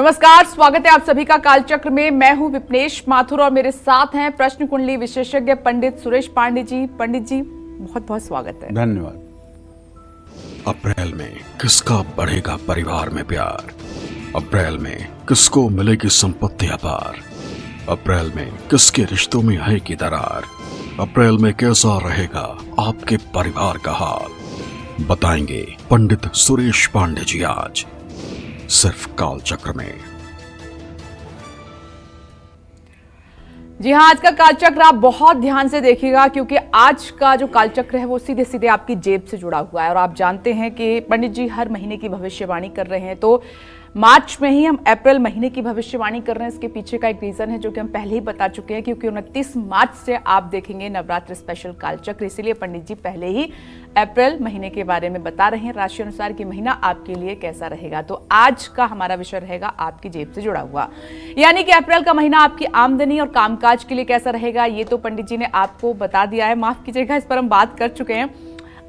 नमस्कार, स्वागत है आप सभी का कालचक्र में। मैं हूं विपनेश माथुर और मेरे साथ हैं प्रश्न कुंडली विशेषज्ञ पंडित सुरेश पांडे जी। पंडित जी, बहुत बहुत स्वागत है। धन्यवाद। अप्रैल में किसका बढ़ेगा परिवार में प्यार? अप्रैल में किसको मिलेगी संपत्ति अपार? अप्रैल में किसके रिश्तों में आएगी दरार? अप्रैल में कैसा रहेगा आपके परिवार का हाल? बताएंगे पंडित सुरेश पांडे जी आज सिर्फ कालचक्र में। जी हाँ, आज का कालचक्र आप बहुत ध्यान से देखिएगा क्योंकि आज का जो कालचक्र है वो सीधे सीधे आपकी जेब से जुड़ा हुआ है। और आप जानते हैं कि पंडित जी हर महीने की भविष्यवाणी कर रहे हैं, तो मार्च में ही हम अप्रैल महीने की भविष्यवाणी कर रहे हैं। इसके पीछे का एक रीजन है जो कि हम पहले ही बता चुके हैं, क्योंकि 29 मार्च से आप देखेंगे नवरात्र स्पेशल कालचक्र, इसीलिए पंडित जी पहले ही अप्रैल महीने के बारे में बता रहे हैं राशि अनुसार कि महीना आपके लिए कैसा रहेगा। तो आज का हमारा विषय रहेगा आपकी जेब से जुड़ा हुआ, यानी कि अप्रैल का महीना आपकी आमदनी और कामकाज के लिए कैसा रहेगा। ये तो पंडित जी ने आपको बता दिया है, माफ कीजिएगा, इस पर हम बात कर चुके हैं।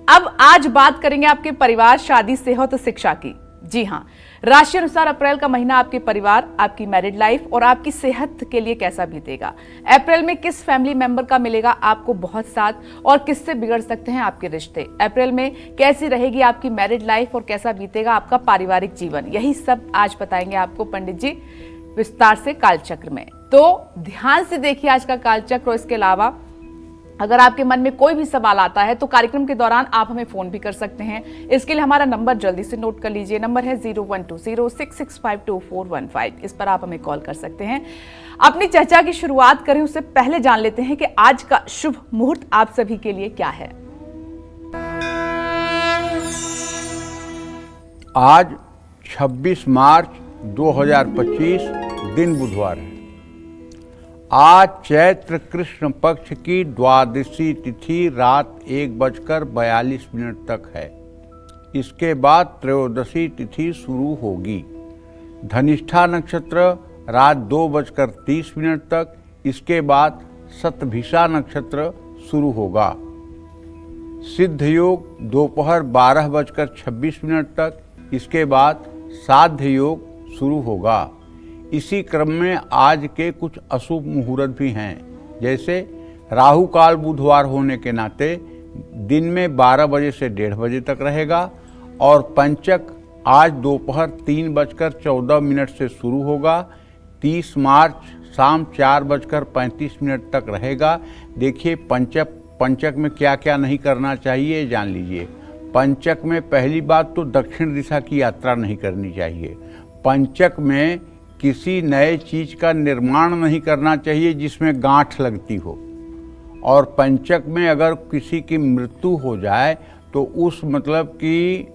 अब आज बात करेंगे आपके परिवार, शादी, सेहत और शिक्षा की। जी हाँ, राशि अनुसार अप्रैल का महीना आपके परिवार, आपकी मैरिड लाइफ और आपकी सेहत के लिए कैसा बीतेगा। अप्रैल में किस फैमिली मेंबर का मिलेगा आपको बहुत साथ और किससे बिगड़ सकते हैं आपके रिश्ते। अप्रैल में कैसी रहेगी आपकी मैरिड लाइफ और कैसा बीतेगा आपका पारिवारिक जीवन। यही सब आज बताएंगे आपको पंडित जी विस्तार से कालचक्र में। तो ध्यान से देखिए आज का कालचक्र। और इसके अलावा अगर आपके मन में कोई भी सवाल आता है तो कार्यक्रम के दौरान आप हमें फोन भी कर सकते हैं। इसके लिए हमारा नंबर जल्दी से नोट कर लीजिए। नंबर है 012066522415। इस पर आप हमें कॉल कर सकते हैं। अपनी चर्चा की शुरुआत करें उससे पहले जान लेते हैं कि आज का शुभ मुहूर्त आप सभी के लिए क्या है। आज 26 मार्च 2025 दिन बुधवार है। आज चैत्र कृष्ण पक्ष की द्वादशी तिथि रात 1:42 तक है। इसके बाद त्रयोदशी तिथि शुरू होगी। धनिष्ठा नक्षत्र रात 2:30 तक, इसके बाद शतभिषा नक्षत्र शुरू होगा। सिद्ध योग दोपहर 12:26 तक, इसके बाद साध्य योग शुरू होगा। इसी क्रम में आज के कुछ अशुभ मुहूर्त भी हैं, जैसे राहु काल बुधवार होने के नाते दिन में 12 बजे से 1:30 बजे तक रहेगा और पंचक आज दोपहर 3:14 से शुरू होगा। 30 मार्च शाम 4:35 तक रहेगा। देखिए पंचक में क्या क्या नहीं करना चाहिए जान लीजिए। पंचक में पहली बात तो दक्षिण दिशा की यात्रा नहीं करनी चाहिए। पंचक में किसी नए चीज का निर्माण नहीं करना चाहिए जिसमें गांठ लगती हो। और पंचक में अगर किसी की मृत्यु हो जाए तो उस मतलब कि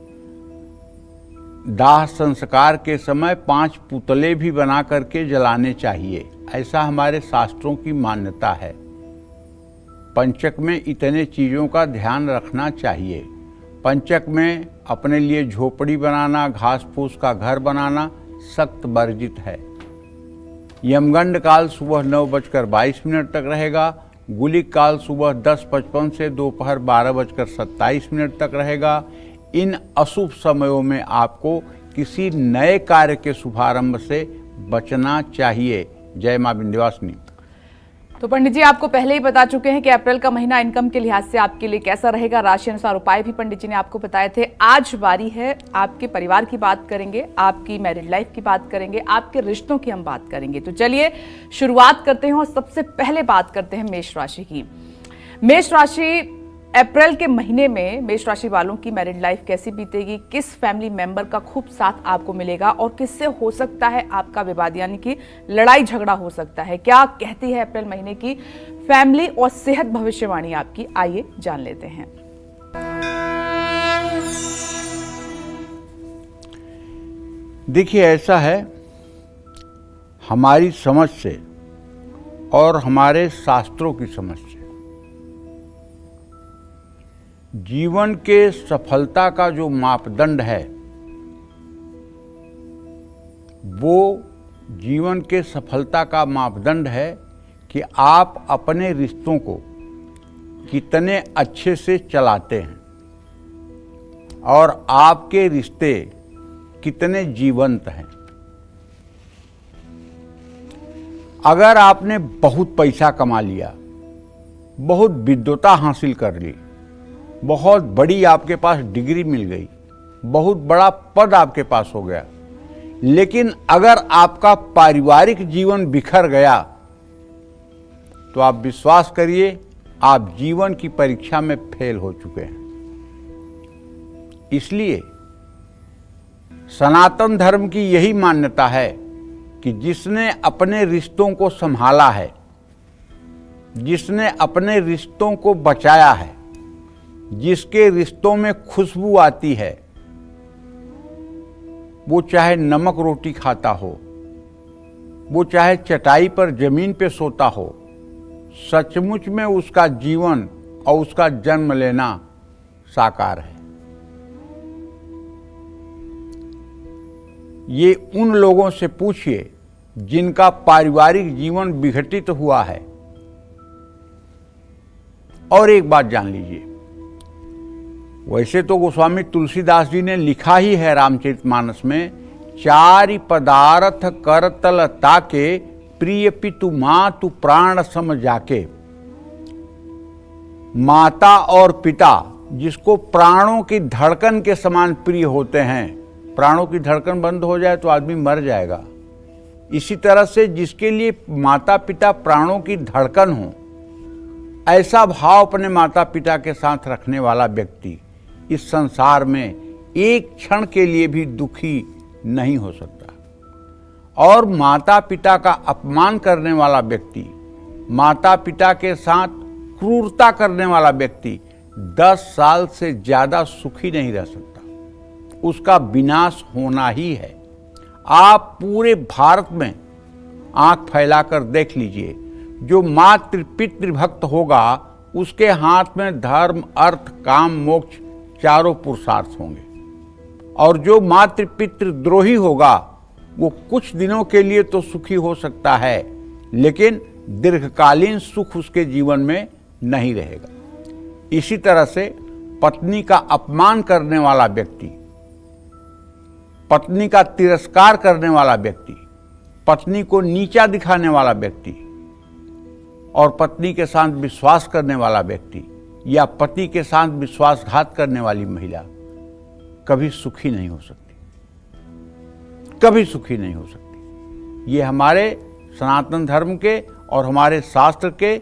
दाह संस्कार के समय 5 पुतले भी बना करके जलाने चाहिए, ऐसा हमारे शास्त्रों की मान्यता है। पंचक में इतने चीज़ों का ध्यान रखना चाहिए। पंचक में अपने लिए झोपड़ी बनाना, घास फूस का घर बनाना सख्त वर्जित है। यमगंड काल सुबह 9:22 तक रहेगा। गुलिक काल सुबह 10:55 से दोपहर 12:27 तक रहेगा। इन अशुभ समयों में आपको किसी नए कार्य के शुभारंभ से बचना चाहिए। जय मां विंध्यवासिनी। तो पंडित जी आपको पहले ही बता चुके हैं कि अप्रैल का महीना इनकम के लिहाज से आपके लिए कैसा रहेगा। राशि अनुसार उपाय भी पंडित जी ने आपको बताए थे। आज बारी है आपके परिवार की बात करेंगे, आपकी मैरिड लाइफ की बात करेंगे, आपके रिश्तों की हम बात करेंगे। तो चलिए शुरुआत करते हैं और सबसे पहले बात करते हैं मेष राशि की। मेष राशि अप्रैल के महीने में मेष राशि वालों की मैरिड लाइफ कैसी बीतेगी, किस फैमिली मेंबर का खूब साथ आपको मिलेगा और किससे हो सकता है आपका विवाद यानी कि लड़ाई झगड़ा हो सकता है। क्या कहती है अप्रैल महीने की फैमिली और सेहत भविष्यवाणी आपकी, आइए जान लेते हैं। देखिए ऐसा है, हमारी समझ से और हमारे शास्त्रों की समझ से जीवन के सफलता का जो मापदंड है वो जीवन के सफलता का मापदंड है कि आप अपने रिश्तों को कितने अच्छे से चलाते हैं और आपके रिश्ते कितने जीवंत हैं। अगर आपने बहुत पैसा कमा लिया, बहुत विद्वता हासिल कर ली, बहुत बड़ी आपके पास डिग्री मिल गई, बहुत बड़ा पद आपके पास हो गया, लेकिन अगर आपका पारिवारिक जीवन बिखर गया तो आप विश्वास करिए आप जीवन की परीक्षा में फेल हो चुके हैं। इसलिए सनातन धर्म की यही मान्यता है कि जिसने अपने रिश्तों को संभाला है, जिसने अपने रिश्तों को बचाया है, जिसके रिश्तों में खुशबू आती है, वो चाहे नमक रोटी खाता हो, वो चाहे चटाई पर जमीन पे सोता हो, सचमुच में उसका जीवन और उसका जन्म लेना साकार है। ये उन लोगों से पूछिए जिनका पारिवारिक जीवन विघटित हुआ है। और एक बात जान लीजिए, वैसे तो गोस्वामी तुलसीदास जी ने लिखा ही है रामचरितमानस में, चारि पदार्थ करतल ताके प्रिय पितु मातु प्राण सम जाके। माता और पिता जिसको प्राणों की धड़कन के समान प्रिय होते हैं, प्राणों की धड़कन बंद हो जाए तो आदमी मर जाएगा। इसी तरह से जिसके लिए माता पिता प्राणों की धड़कन हो, ऐसा भाव अपने माता पिता के साथ रखने वाला व्यक्ति इस संसार में एक क्षण के लिए भी दुखी नहीं हो सकता। और माता पिता का अपमान करने वाला व्यक्ति, माता पिता के साथ क्रूरता करने वाला व्यक्ति 10 साल से ज्यादा सुखी नहीं रह सकता। उसका विनाश होना ही है। आप पूरे भारत में आंख फैलाकर देख लीजिए, जो मातृ पितृ भक्त होगा उसके हाथ में धर्म अर्थ काम मोक्ष चारों पुरुषार्थ होंगे, और जो मातृ पितृ द्रोही होगा वो कुछ दिनों के लिए तो सुखी हो सकता है, लेकिन दीर्घकालीन सुख उसके जीवन में नहीं रहेगा। इसी तरह से पत्नी का अपमान करने वाला व्यक्ति, पत्नी का तिरस्कार करने वाला व्यक्ति, पत्नी को नीचा दिखाने वाला व्यक्ति और पत्नी के साथ विश्वास करने वाला व्यक्ति या पति के साथ विश्वासघात करने वाली महिला कभी सुखी नहीं हो सकती, कभी सुखी नहीं हो सकती। ये हमारे सनातन धर्म के और हमारे शास्त्र के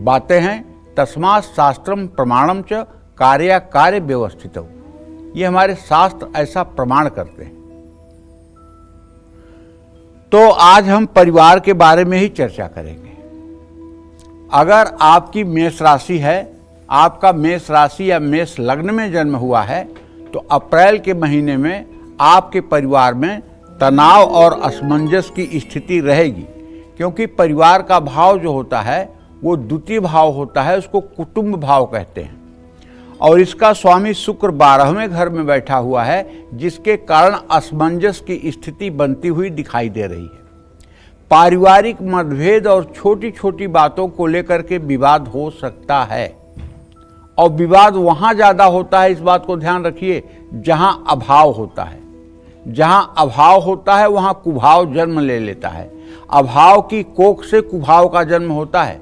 बातें हैं। तस्मात् शास्त्रम प्रमाणम च कार्य कार्य व्यवस्थितौ। ये हमारे शास्त्र ऐसा प्रमाण करते हैं। तो आज हम परिवार के बारे में ही चर्चा करेंगे। अगर आपकी मेष राशि है, आपका मेष राशि या मेष लग्न में जन्म हुआ है, तो अप्रैल के महीने में आपके परिवार में तनाव और असमंजस की स्थिति रहेगी, क्योंकि परिवार का भाव जो होता है वो द्वितीय भाव होता है, उसको कुटुंब भाव कहते हैं। और इसका स्वामी शुक्र 12वें घर में बैठा हुआ है, जिसके कारण असमंजस की स्थिति बनती हुई दिखाई दे रही है। पारिवारिक मतभेद और छोटी छोटी बातों को लेकर के विवाद हो सकता है, और विवाद वहां ज्यादा होता है, इस बात को ध्यान रखिए, जहां अभाव होता है। जहां अभाव होता है वहां कुभाव जन्म ले लेता है। अभाव की कोख से कुभाव का जन्म होता है।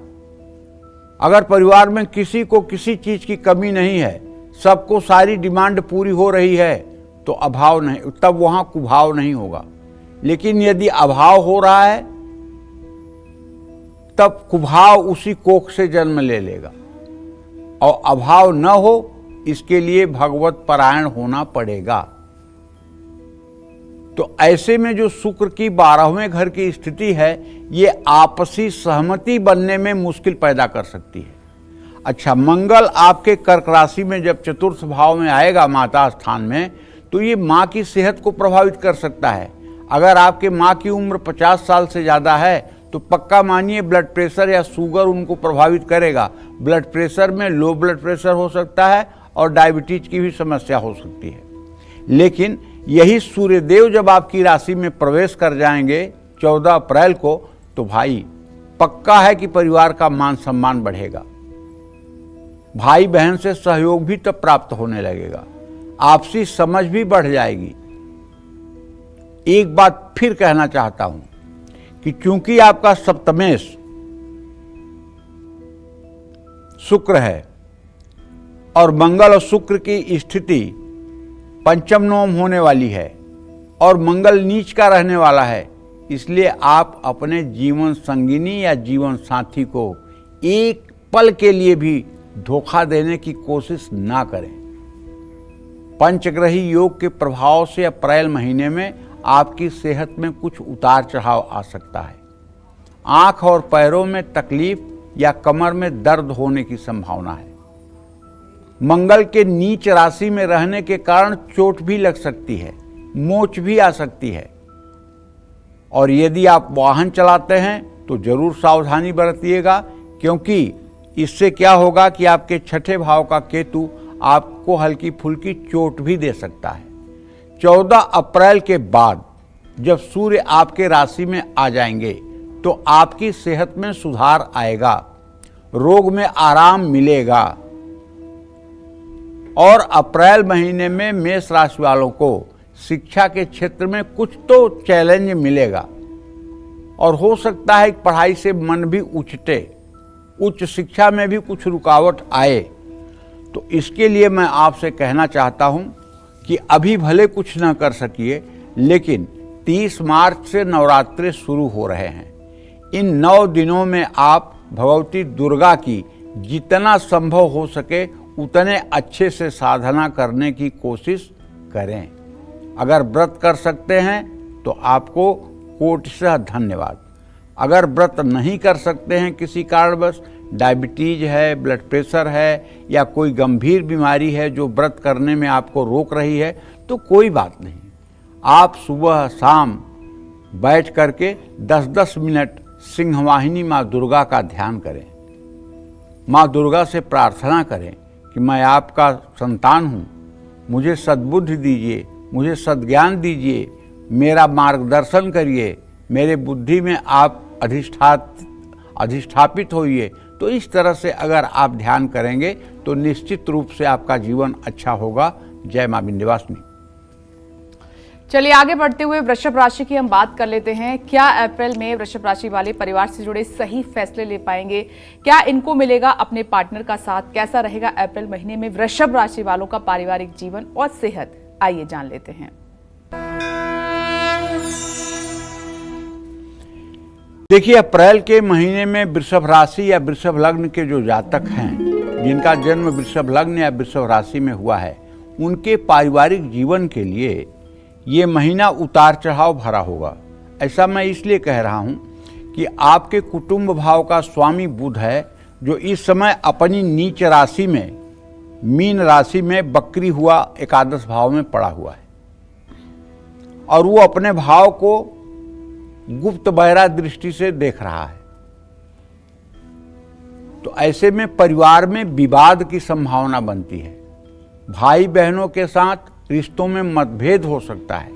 अगर परिवार में किसी को किसी चीज की कमी नहीं है, सबको सारी डिमांड पूरी हो रही है, तो अभाव नहीं, तब वहां कुभाव नहीं होगा। लेकिन यदि अभाव हो रहा है तब कुभाव उसी कोख से जन्म ले लेगा। और अभाव न हो, इसके लिए भगवत परायण होना पड़ेगा। तो ऐसे में जो शुक्र की 12वें घर की स्थिति है, ये आपसी सहमति बनने में मुश्किल पैदा कर सकती है। अच्छा, मंगल आपके कर्क राशि में जब चतुर्थ भाव में आएगा, माता स्थान में, तो ये माँ की सेहत को प्रभावित कर सकता है। अगर आपके माँ की उम्र 50 साल से ज़्यादा है तो पक्का मानिए ब्लड प्रेशर या शुगर उनको प्रभावित करेगा। ब्लड प्रेशर में लो ब्लड प्रेशर हो सकता है और डायबिटीज की भी समस्या हो सकती है। लेकिन यही सूर्यदेव जब आपकी राशि में प्रवेश कर जाएंगे 14 अप्रैल को, तो भाई पक्का है कि परिवार का मान सम्मान बढ़ेगा। भाई बहन से सहयोग भी तब प्राप्त होने लगेगा, आपसी समझ भी बढ़ जाएगी। एक बात फिर कहना चाहता हूं कि चूंकि आपका सप्तमेश शुक्र है और मंगल और शुक्र की स्थिति पंचम नवम होने वाली है और मंगल नीच का रहने वाला है, इसलिए आप अपने जीवन संगिनी या जीवन साथी को एक पल के लिए भी धोखा देने की कोशिश ना करें। पंचग्रही योग के प्रभाव से अप्रैल महीने में आपकी सेहत में कुछ उतार चढ़ाव आ सकता है। आंख और पैरों में तकलीफ या कमर में दर्द होने की संभावना है। मंगल के नीच राशि में रहने के कारण चोट भी लग सकती है, मोच भी आ सकती है। और यदि आप वाहन चलाते हैं तो जरूर सावधानी बरतिएगा, क्योंकि इससे क्या होगा कि आपके छठे भाव का केतु आपको हल्की फुल्की चोट भी दे सकता है। 14 अप्रैल के बाद जब सूर्य आपके राशि में आ जाएंगे तो आपकी सेहत में सुधार आएगा, रोग में आराम मिलेगा। और अप्रैल महीने में मेष राशि वालों को शिक्षा के क्षेत्र में कुछ तो चैलेंज मिलेगा और हो सकता है कि पढ़ाई से मन भी उछटे, उच्च शिक्षा में भी कुछ रुकावट आए। तो इसके लिए मैं आपसे कहना चाहता हूं कि अभी भले कुछ न कर सकिए, लेकिन 30 मार्च से नवरात्रि शुरू हो रहे हैं। इन 9 दिनों में आप भगवती दुर्गा की जितना संभव हो सके उतने अच्छे से साधना करने की कोशिश करें। अगर व्रत कर सकते हैं तो आपको कोटिशः धन्यवाद। अगर व्रत नहीं कर सकते हैं, किसी कारणवश डायबिटीज है, ब्लड प्रेशर है या कोई गंभीर बीमारी है जो व्रत करने में आपको रोक रही है, तो कोई बात नहीं। आप सुबह शाम बैठ करके 10-10 मिनट सिंहवाहिनी माँ दुर्गा का ध्यान करें। माँ दुर्गा से प्रार्थना करें कि मैं आपका संतान हूँ, मुझे सद्बुद्धि दीजिए, मुझे सद्ज्ञान दीजिए, मेरा मार्गदर्शन करिए, मेरे बुद्धि में आप अधिष्ठापित होइए। तो इस तरह से अगर आप ध्यान करेंगे तो निश्चित रूप से आपका जीवन अच्छा होगा। जय मां विंध्यवासिनी। चलिए आगे बढ़ते हुए वृषभ राशि की हम बात कर लेते हैं। क्या अप्रैल में वृषभ राशि वाले परिवार से जुड़े सही फैसले ले पाएंगे? क्या इनको मिलेगा अपने पार्टनर का साथ? कैसा रहेगा अप्रैल महीने में वृषभ राशि वालों का पारिवारिक जीवन और सेहत? आइए जान लेते हैं। देखिए, अप्रैल के महीने में वृषभ राशि या वृषभ लग्न के जो जातक हैं, जिनका जन्म वृषभ लग्न या वृषभ राशि में हुआ है, उनके पारिवारिक जीवन के लिए ये महीना उतार चढ़ाव भरा होगा। ऐसा मैं इसलिए कह रहा हूँ कि आपके कुटुंब भाव का स्वामी बुध है, जो इस समय अपनी नीच राशि में मीन राशि में बकरी हुआ एकादश भाव में पड़ा हुआ है और वो अपने भाव को गुप्त बहरा दृष्टि से देख रहा है। तो ऐसे में परिवार में विवाद की संभावना बनती है। भाई बहनों के साथ रिश्तों में मतभेद हो सकता है।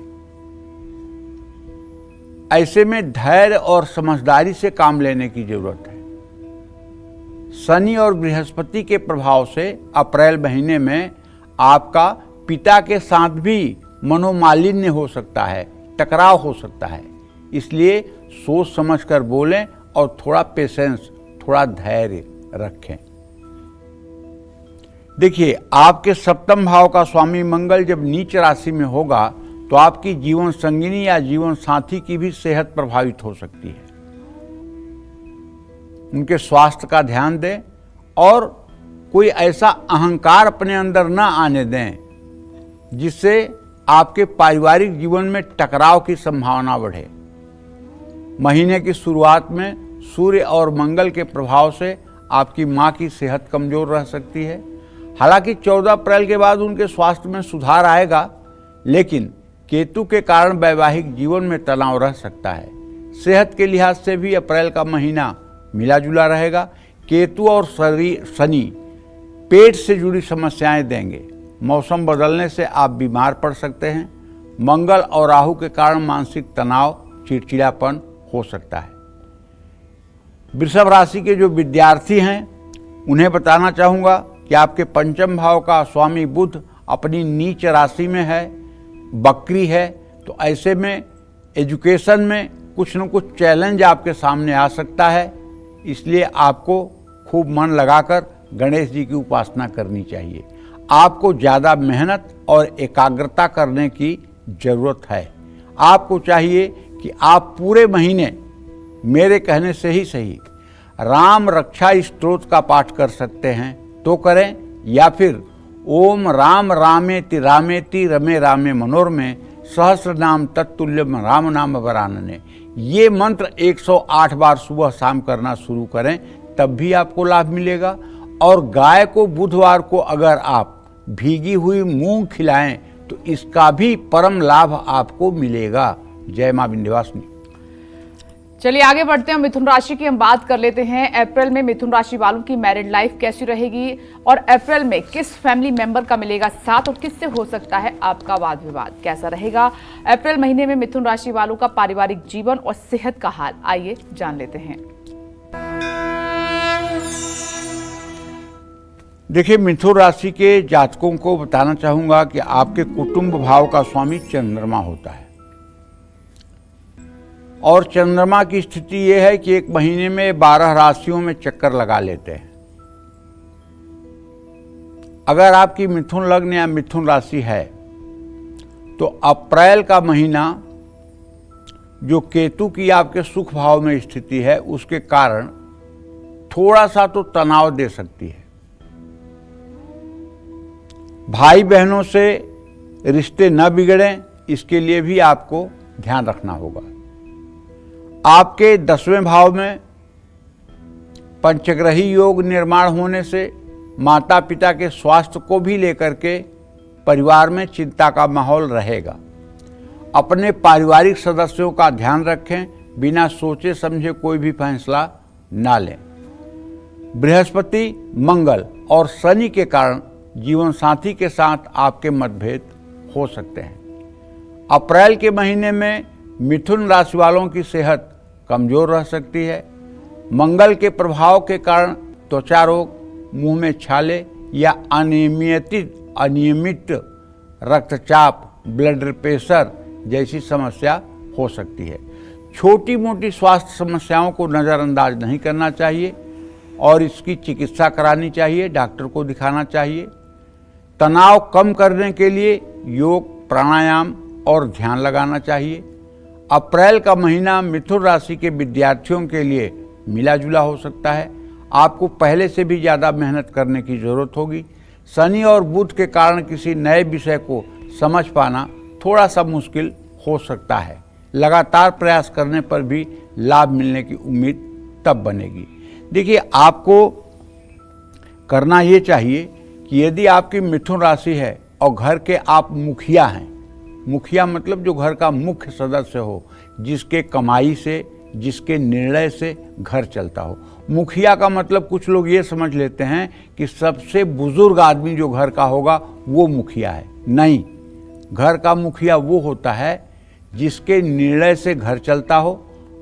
ऐसे में धैर्य और समझदारी से काम लेने की जरूरत है। शनि और बृहस्पति के प्रभाव से अप्रैल महीने में आपका पिता के साथ भी मनोमालिन्य हो सकता है, टकराव हो सकता है। इसलिए सोच समझकर बोलें और थोड़ा पेशेंस, थोड़ा धैर्य रखें। देखिए, आपके सप्तम भाव का स्वामी मंगल जब नीच राशि में होगा तो आपकी जीवन संगिनी या जीवन साथी की भी सेहत प्रभावित हो सकती है। उनके स्वास्थ्य का ध्यान दें और कोई ऐसा अहंकार अपने अंदर न आने दें जिससे आपके पारिवारिक जीवन में टकराव की संभावना बढ़े। महीने की शुरुआत में सूर्य और मंगल के प्रभाव से आपकी मां की सेहत कमजोर रह सकती है। हालांकि 14 अप्रैल के बाद उनके स्वास्थ्य में सुधार आएगा, लेकिन केतु के कारण वैवाहिक जीवन में तनाव रह सकता है। सेहत के लिहाज से भी अप्रैल का महीना मिला जुला रहेगा। केतु और शनि पेट से जुड़ी समस्याएं देंगे। मौसम बदलने से आप बीमार पड़ सकते हैं। मंगल और राहु के कारण मानसिक तनाव, चिड़चिड़ापन हो सकता है। वृषभ राशि के जो विद्यार्थी हैं उन्हें बताना चाहूँगा कि आपके पंचम भाव का स्वामी बुध अपनी नीच राशि में है, बकरी है। तो ऐसे में एजुकेशन में कुछ न कुछ चैलेंज आपके सामने आ सकता है, इसलिए आपको खूब मन लगाकर गणेश जी की उपासना करनी चाहिए। आपको ज़्यादा मेहनत और एकाग्रता करने की ज़रूरत है। आपको चाहिए कि आप पूरे महीने मेरे कहने से ही सही राम रक्षा स्तोत्र का पाठ कर सकते हैं तो करें, या फिर ओम राम रामेति रामेति रमे रामे मनोरमे सहस्र नाम तत्तुल्यम राम नाम वरानने, ये मंत्र 108 बार सुबह शाम करना शुरू करें, तब भी आपको लाभ मिलेगा। और गाय को बुधवार को अगर आप भीगी हुई मूंग खिलाएं तो इसका भी परम लाभ आपको मिलेगा। जय मां विंध्यवासिनी। चलिए आगे बढ़ते हैं, मिथुन राशि की हम बात कर लेते हैं। अप्रैल में मिथुन राशि वालों की मैरिड लाइफ कैसी रहेगी और अप्रैल में किस फैमिली मेंबर का मिलेगा साथ और किससे हो सकता है आपका वाद विवाद, कैसा रहेगा अप्रैल महीने में मिथुन राशि वालों का पारिवारिक जीवन और सेहत का हाल, आइए जान लेते हैं। देखिए, मिथुन राशि के जातकों को बताना चाहूंगा कि आपके कुटुंब भाव का स्वामी चंद्रमा होता है और चंद्रमा की स्थिति यह है कि एक महीने में 12 राशियों में चक्कर लगा लेते हैं। अगर आपकी मिथुन लग्न या मिथुन राशि है तो अप्रैल का महीना जो केतु की आपके सुख भाव में स्थिति है उसके कारण थोड़ा सा तो तनाव दे सकती है। भाई बहनों से रिश्ते न बिगड़ें, इसके लिए भी आपको ध्यान रखना होगा। आपके 10वें भाव में पंचग्रही योग निर्माण होने से माता पिता के स्वास्थ्य को भी लेकर के परिवार में चिंता का माहौल रहेगा। अपने पारिवारिक सदस्यों का ध्यान रखें, बिना सोचे समझे कोई भी फैसला ना लें। बृहस्पति, मंगल और शनि के कारण जीवन साथी के साथ आपके मतभेद हो सकते हैं। अप्रैल के महीने में मिथुन राशि वालों की सेहत कमजोर रह सकती है। मंगल के प्रभाव के कारण त्वचा रोग, मुंह में छाले या अनियमित रक्तचाप, ब्लड प्रेशर जैसी समस्या हो सकती है। छोटी मोटी स्वास्थ्य समस्याओं को नज़रअंदाज नहीं करना चाहिए और इसकी चिकित्सा करानी चाहिए, डॉक्टर को दिखाना चाहिए। तनाव कम करने के लिए योग, प्राणायाम और ध्यान लगाना चाहिए। अप्रैल का महीना मिथुन राशि के विद्यार्थियों के लिए मिला जुला हो सकता है। आपको पहले से भी ज़्यादा मेहनत करने की ज़रूरत होगी। शनि और बुध के कारण किसी नए विषय को समझ पाना थोड़ा सा मुश्किल हो सकता है। लगातार प्रयास करने पर भी लाभ मिलने की उम्मीद तब बनेगी। देखिए, आपको करना ये चाहिए कि यदि आपकी मिथुन राशि है और घर के आप मुखिया हैं, मुखिया मतलब जो घर का मुख्य सदस्य हो, जिसके कमाई से, जिसके निर्णय से घर चलता हो। मुखिया का मतलब कुछ लोग ये समझ लेते हैं कि सबसे बुजुर्ग आदमी जो घर का होगा वो मुखिया है। नहीं, घर का मुखिया वो होता है जिसके निर्णय से घर चलता हो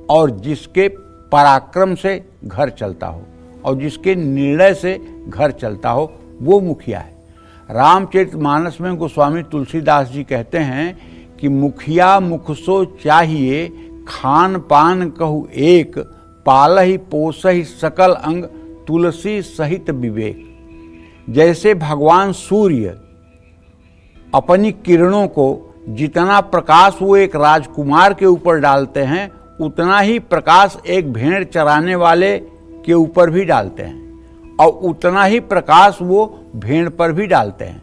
और जिसके पराक्रम से घर चलता हो और जिसके निर्णय से घर चलता हो, वो मुखिया है। रामचरितमानस में गोस्वामी तुलसीदास जी कहते हैं कि मुखिया मुख सो चाहिए, खान पान कहु एक, पालहि पोसहि सकल अंग, तुलसी सहित विवेक। जैसे भगवान सूर्य अपनी किरणों को जितना प्रकाश वो एक राजकुमार के ऊपर डालते हैं, उतना ही प्रकाश एक भेड़ चराने वाले के ऊपर भी डालते हैं और उतना ही प्रकाश वो भेड़ पर भी डालते हैं।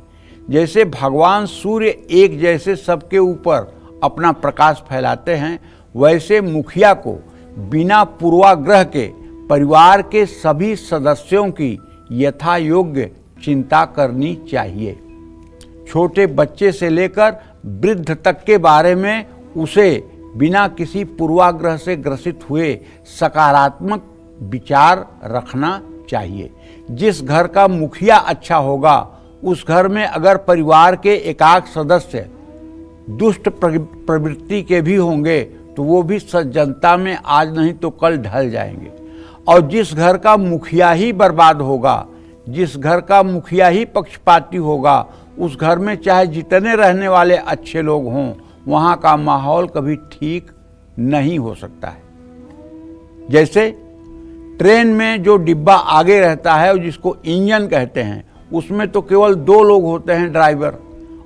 जैसे भगवान सूर्य एक जैसे सबके ऊपर अपना प्रकाश फैलाते हैं, वैसे मुखिया को बिना पूर्वाग्रह के परिवार के सभी सदस्यों की यथा योग्य चिंता करनी चाहिए। छोटे बच्चे से लेकर वृद्ध तक के बारे में उसे बिना किसी पूर्वाग्रह से ग्रसित हुए सकारात्मक विचार रखना चाहिए। जिस घर का मुखिया अच्छा होगा, उस घर में अगर परिवार के एकाक सदस्य दुष्ट प्रवृत्ति के भी होंगे तो वो भी सज्जनता में आज नहीं तो कल ढल जाएंगे। और जिस घर का मुखिया ही बर्बाद होगा, जिस घर का मुखिया ही पक्षपाती होगा, उस घर में चाहे जितने रहने वाले अच्छे लोग हों, वहाँ का माहौल कभी ठीक नहीं हो सकता है। जैसे ट्रेन में जो डिब्बा आगे रहता है और जिसको इंजन कहते हैं, उसमें तो केवल 2 लोग होते हैं, ड्राइवर,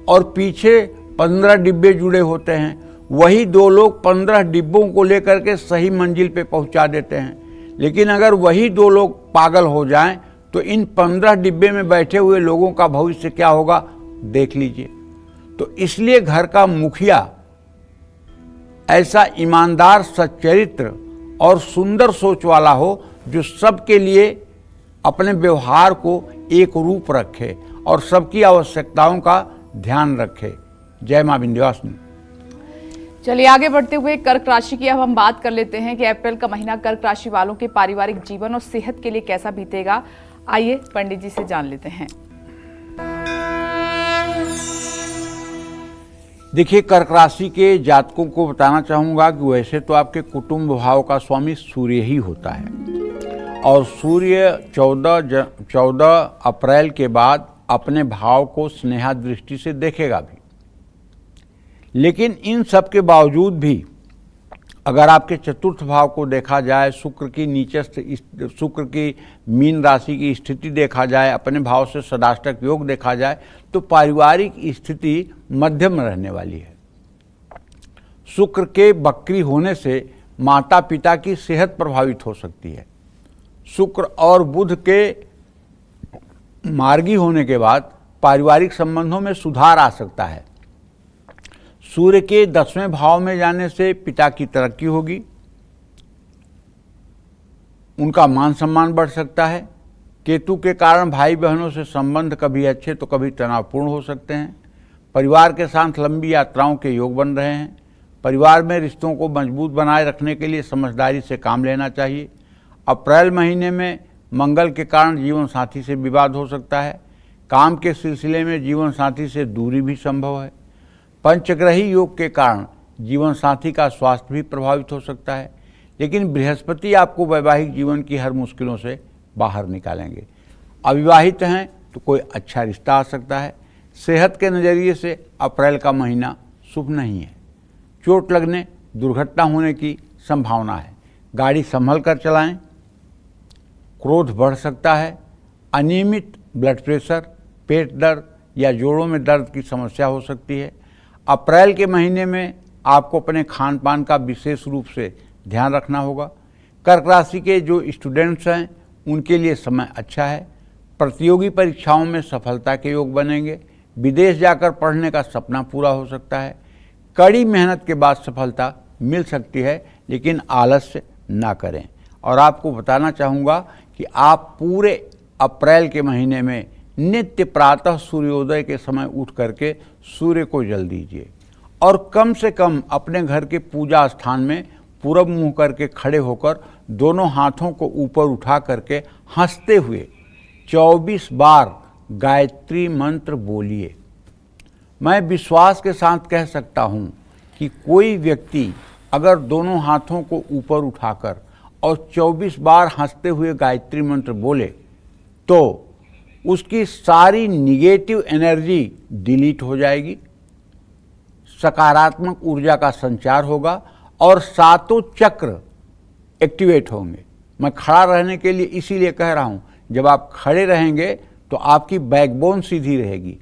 और पीछे 15 डिब्बे जुड़े होते हैं। वही 2 लोग 15 डिब्बों को लेकर के सही मंजिल पे पहुंचा देते हैं। लेकिन अगर वही 2 लोग पागल हो जाएं तो इन 15 डिब्बे में बैठे हुए लोगों का भविष्य क्या होगा, देख लीजिए। तो इसलिए घर का मुखिया ऐसा ईमानदार, सच्चरित्र और सुंदर सोच वाला हो जो सबके लिए अपने व्यवहार को एक रूप रखे और सबकी आवश्यकताओं का ध्यान रखे। जय मां विंध्यवासिनी। चलिए आगे बढ़ते हुए कर्क राशि की अब हम बात कर लेते हैं कि अप्रैल का महीना कर्क राशि वालों के पारिवारिक जीवन और सेहत के लिए कैसा बीतेगा। आइए पंडित जी से जान लेते हैं। देखिए, कर्क राशि के जातकों को बताना चाहूँगा कि वैसे तो आपके कुटुंब भाव का स्वामी सूर्य ही होता है और सूर्य 14 अप्रैल के बाद अपने भाव को स्नेहा दृष्टि से देखेगा भी। लेकिन इन सब के बावजूद भी अगर आपके चतुर्थ भाव को देखा जाए, शुक्र की मीन राशि की स्थिति देखा जाए, अपने भाव से सदाष्टक योग देखा जाए, तो पारिवारिक स्थिति मध्यम रहने वाली है। शुक्र के बकरी होने से माता पिता की सेहत प्रभावित हो सकती है। शुक्र और बुध के मार्गी होने के बाद पारिवारिक संबंधों में सुधार आ सकता है। सूर्य के 10वें भाव में जाने से पिता की तरक्की होगी, उनका मान सम्मान बढ़ सकता है। केतु के कारण भाई बहनों से संबंध कभी अच्छे तो कभी तनावपूर्ण हो सकते हैं। परिवार के साथ लंबी यात्राओं के योग बन रहे हैं। परिवार में रिश्तों को मजबूत बनाए रखने के लिए समझदारी से काम लेना चाहिए। अप्रैल महीने में मंगल के कारण जीवन साथी से विवाद हो सकता है। काम के सिलसिले में जीवन साथी से दूरी भी संभव है। पंचग्रही योग के कारण जीवन साथी का स्वास्थ्य भी प्रभावित हो सकता है। लेकिन बृहस्पति आपको वैवाहिक जीवन की हर मुश्किलों से बाहर निकालेंगे। अविवाहित हैं तो कोई अच्छा रिश्ता आ सकता है। सेहत के नज़रिए से अप्रैल का महीना शुभ नहीं है। चोट लगने, दुर्घटना होने की संभावना है। गाड़ी संभल कर चलाएं। क्रोध बढ़ सकता है। अनियमित ब्लड प्रेशर, पेट दर्द या जोड़ों में दर्द की समस्या हो सकती है। अप्रैल के महीने में आपको अपने खान पान का विशेष रूप से ध्यान रखना होगा। कर्क राशि के जो स्टूडेंट्स हैं उनके लिए समय अच्छा है। प्रतियोगी परीक्षाओं में सफलता के योग बनेंगे। विदेश जाकर पढ़ने का सपना पूरा हो सकता है। कड़ी मेहनत के बाद सफलता मिल सकती है, लेकिन आलस्य ना करें। और आपको बताना चाहूँगा कि आप पूरे अप्रैल के महीने में नित्य प्रातः सूर्योदय के समय उठ करके सूर्य को जल दीजिए और कम से कम अपने घर के पूजा स्थान में पूरब मुंह करके खड़े होकर दोनों हाथों को ऊपर उठा करके हंसते हुए 24 बार गायत्री मंत्र बोलिए। मैं विश्वास के साथ कह सकता हूँ कि कोई व्यक्ति अगर दोनों हाथों को ऊपर उठाकर और 24 बार हंसते हुए गायत्री मंत्र बोले तो उसकी सारी निगेटिव एनर्जी डिलीट हो जाएगी, सकारात्मक ऊर्जा का संचार होगा और सातों चक्र एक्टिवेट होंगे। मैं खड़ा रहने के लिए इसीलिए कह रहा हूँ, जब आप खड़े रहेंगे तो आपकी बैकबोन सीधी रहेगी,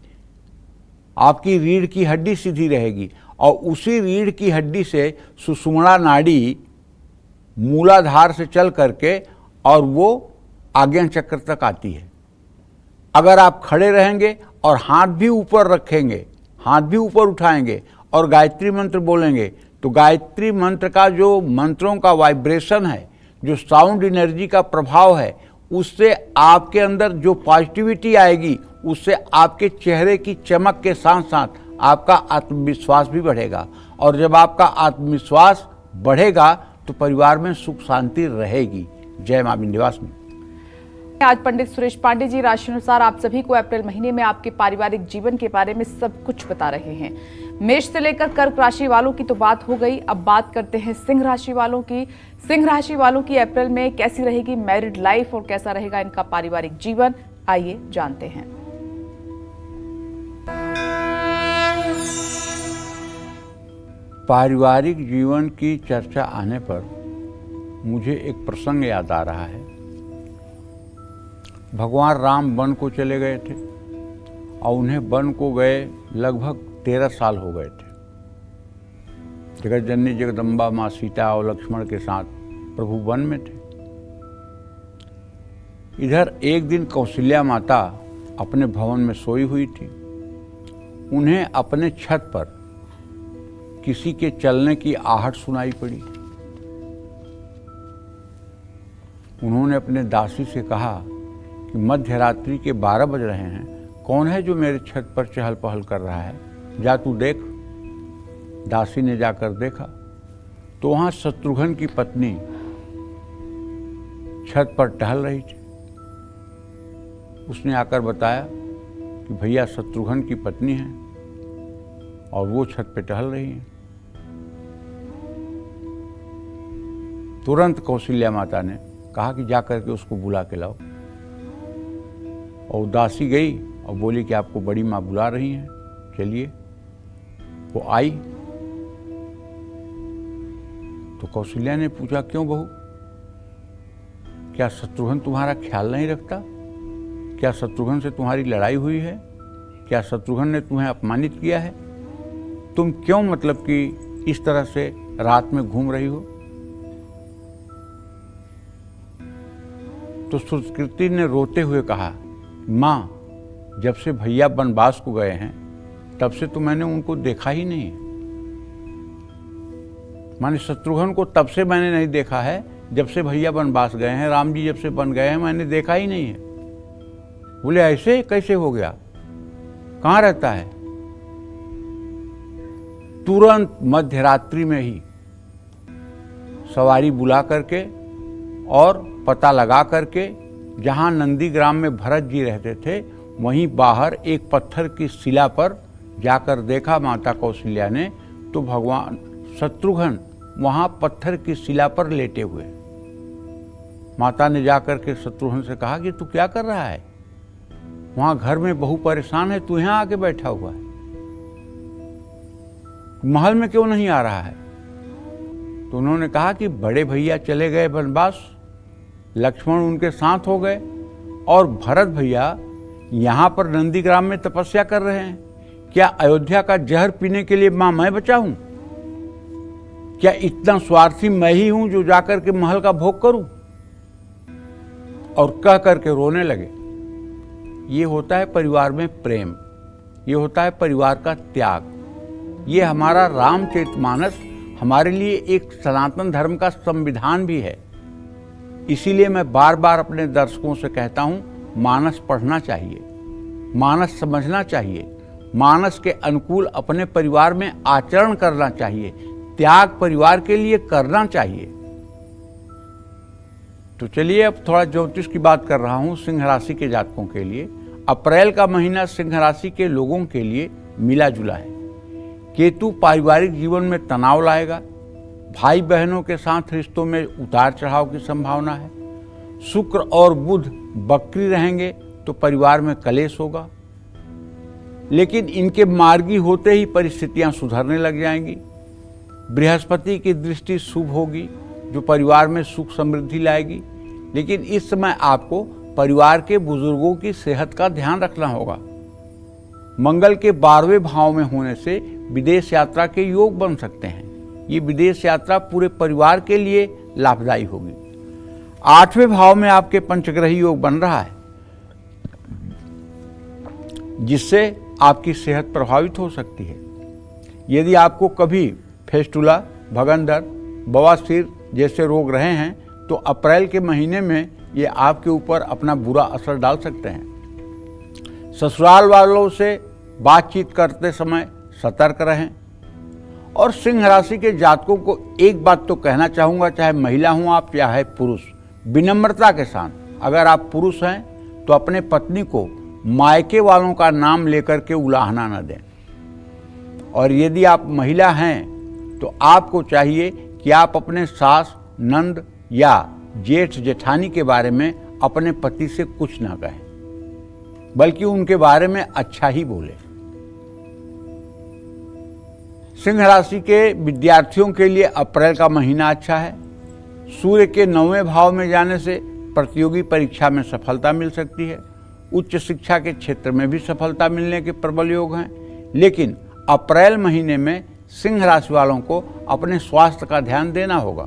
आपकी रीढ़ की हड्डी सीधी रहेगी और उसी रीढ़ की हड्डी से सुषुम्ना नाड़ी मूलाधार से चल करके और वो आज्ञा चक्र तक आती है। अगर आप खड़े रहेंगे और हाथ भी ऊपर रखेंगे, हाथ भी ऊपर उठाएंगे और गायत्री मंत्र बोलेंगे तो गायत्री मंत्र का जो मंत्रों का वाइब्रेशन है, जो साउंड एनर्जी का प्रभाव है, उससे आपके अंदर जो पॉजिटिविटी आएगी, उससे आपके चेहरे की चमक के साथ साथ आपका आत्मविश्वास भी बढ़ेगा। और जब आपका आत्मविश्वास बढ़ेगा तो परिवार में सुख शांति रहेगी। जय मां विंध्यवासिनी। आज पंडित सुरेश पांडे जी राशि अनुसार आप सभी को अप्रैल महीने में आपके पारिवारिक जीवन के बारे में सब कुछ बता रहे हैं। मेष से लेकर कर्क राशि वालों की तो बात हो गई, अब बात करते हैं सिंह राशि वालों की। सिंह राशि वालों की अप्रैल में कैसी रहेगी मैरिड लाइफ और कैसा रहेगा इनका पारिवारिक जीवन, आइए जानते हैं। पारिवारिक जीवन की चर्चा आने पर मुझे एक प्रसंग याद आ रहा है। भगवान राम वन को चले गए थे और उन्हें वन को गए लगभग 13 साल हो गए थे। जगत जननी जगदम्बा माँ सीता और लक्ष्मण के साथ प्रभु वन में थे। इधर एक दिन कौशल्या माता अपने भवन में सोई हुई थी। उन्हें अपने छत पर किसी के चलने की आहट सुनाई पड़ी। उन्होंने अपने दासी से कहा कि मध्य रात्रि के 12 बज रहे हैं, कौन है जो मेरे छत पर चहल पहल कर रहा है, जा तू देख। दासी ने जाकर देखा तो वहां शत्रुघ्न की पत्नी छत पर टहल रही थी। उसने आकर बताया कि भैया शत्रुघ्न की पत्नी है और वो छत पे टहल रही है। तुरंत कौशल्या माता ने कहा कि जाकर के उसको बुला के लाओ। और दासी गई और बोली कि आपको बड़ी माँ बुला रही हैं, चलिए। वो आई तो कौशल्या ने पूछा, क्यों बहू, क्या शत्रुघ्न तुम्हारा ख्याल नहीं रखता? क्या शत्रुघ्न से तुम्हारी लड़ाई हुई है? क्या शत्रुघ्न ने तुम्हें अपमानित किया है? तुम क्यों मतलब कि इस तरह से रात में घूम रही हो? तो सुकृति ने रोते हुए कहा, माँ, जब से भैया वनवास को गए हैं तब से तो मैंने उनको देखा ही नहीं है। माने शत्रुघ्न को तब से मैंने नहीं देखा है जब से भैया वनवास गए हैं। राम जी जब से वन गए हैं मैंने देखा ही नहीं है। बोले ऐसे कैसे हो गया, कहाँ रहता है? तुरंत मध्य रात्रि में ही सवारी बुला करके और पता लगा करके जहां नंदीग्राम में भरत जी रहते थे वहीं बाहर एक पत्थर की शिला पर जाकर देखा माता कौशल्या ने, तो भगवान शत्रुघ्न वहां पत्थर की शिला पर लेटे हुए। माता ने जाकर के शत्रुघ्न से कहा कि तू क्या कर रहा है? वहां घर में बहू परेशान है, तू यहां आके बैठा हुआ है, महल में क्यों नहीं आ रहा है? तो उन्होंने कहा कि बड़े भैया चले गए वनवास, लक्ष्मण उनके साथ हो गए और भरत भैया यहां पर नंदीग्राम में तपस्या कर रहे हैं। क्या अयोध्या का जहर पीने के लिए मां मैं बचा हूं? क्या इतना स्वार्थी मैं ही हूं जो जाकर के महल का भोग करूं? और कह करके रोने लगे। ये होता है परिवार में प्रेम, ये होता है परिवार का त्याग। ये हमारा रामचरितमानस हमारे लिए एक सनातन धर्म का संविधान भी है। इसीलिए मैं बार बार अपने दर्शकों से कहता हूं, मानस पढ़ना चाहिए, मानस समझना चाहिए, मानस के अनुकूल अपने परिवार में आचरण करना चाहिए, त्याग परिवार के लिए करना चाहिए। तो चलिए अब थोड़ा ज्योतिष की बात कर रहा हूं सिंह राशि के जातकों के लिए। अप्रैल का महीना सिंह राशि के लोगों के लिए मिला जुला है। केतु पारिवारिक जीवन में तनाव लाएगा। भाई बहनों के साथ रिश्तों में उतार चढ़ाव की संभावना है। शुक्र और बुध बकरी रहेंगे तो परिवार में कलेश होगा, लेकिन इनके मार्गी होते ही परिस्थितियां सुधरने लग जाएंगी। बृहस्पति की दृष्टि शुभ होगी जो परिवार में सुख समृद्धि लाएगी, लेकिन इस समय आपको परिवार के बुजुर्गों की सेहत का ध्यान रखना होगा। मंगल के 12वें भाव में होने से विदेश यात्रा के योग बन सकते हैं। ये विदेश यात्रा पूरे परिवार के लिए लाभदायी होगी। 8वें भाव में आपके पंचग्रही योग बन रहा है, जिससे आपकी सेहत प्रभावित हो सकती है। यदि आपको कभी फेस्टुला, भगंदर, बवासीर जैसे रोग रहे हैं तो अप्रैल के महीने में ये आपके ऊपर अपना बुरा असर डाल सकते हैं। ससुराल वालों से बातचीत करते समय सतर्क रहें। और सिंह राशि के जातकों को एक बात तो कहना चाहूँगा, चाहे महिला हूँ आप चाहे पुरुष, विनम्रता के साथ, अगर आप पुरुष हैं तो अपने पत्नी को मायके वालों का नाम लेकर के उलाहना न दें। और यदि आप महिला हैं तो आपको चाहिए कि आप अपने सास, नंद या जेठ जेठानी के बारे में अपने पति से कुछ ना कहें, बल्कि उनके बारे में अच्छा ही बोले। सिंह राशि के विद्यार्थियों के लिए अप्रैल का महीना अच्छा है। सूर्य के 9वें भाव में जाने से प्रतियोगी परीक्षा में सफलता मिल सकती है। उच्च शिक्षा के क्षेत्र में भी सफलता मिलने के प्रबल योग हैं। लेकिन अप्रैल महीने में सिंह राशि वालों को अपने स्वास्थ्य का ध्यान देना होगा।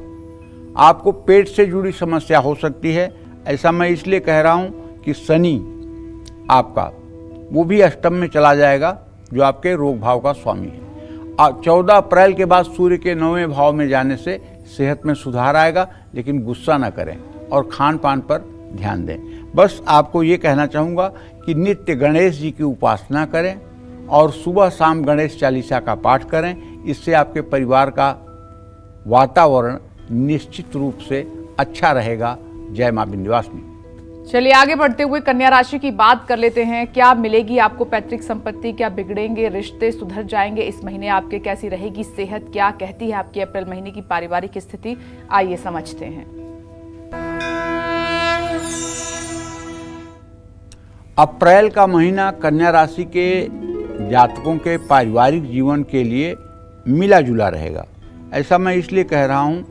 आपको पेट से जुड़ी समस्या हो सकती है। ऐसा मैं इसलिए कह रहा हूँ कि शनि आपका वो भी अष्टम में चला जाएगा, जो आपके रोग भाव का स्वामी है। 14 अप्रैल के बाद सूर्य के 9वें भाव में जाने से सेहत में सुधार आएगा, लेकिन गुस्सा न करें और खान पान पर ध्यान दें। बस आपको ये कहना चाहूँगा कि नित्य गणेश जी की उपासना करें और सुबह शाम गणेश चालीसा का पाठ करें। इससे आपके परिवार का वातावरण निश्चित रूप से अच्छा रहेगा। जय मां विंध्यवासिनी। चलिए आगे बढ़ते हुए कन्या राशि की बात कर लेते हैं। क्या मिलेगी आपको पैतृक संपत्ति? क्या बिगड़ेंगे रिश्ते? सुधर जाएंगे? इस महीने आपके कैसी रहेगी सेहत? क्या कहती है आपकी अप्रैल महीने की पारिवारिक स्थिति? आइए समझते हैं। अप्रैल का महीना कन्या राशि के जातकों के पारिवारिक जीवन के लिए मिला जुला रहेगा। ऐसा मैं इसलिए कह रहा हूं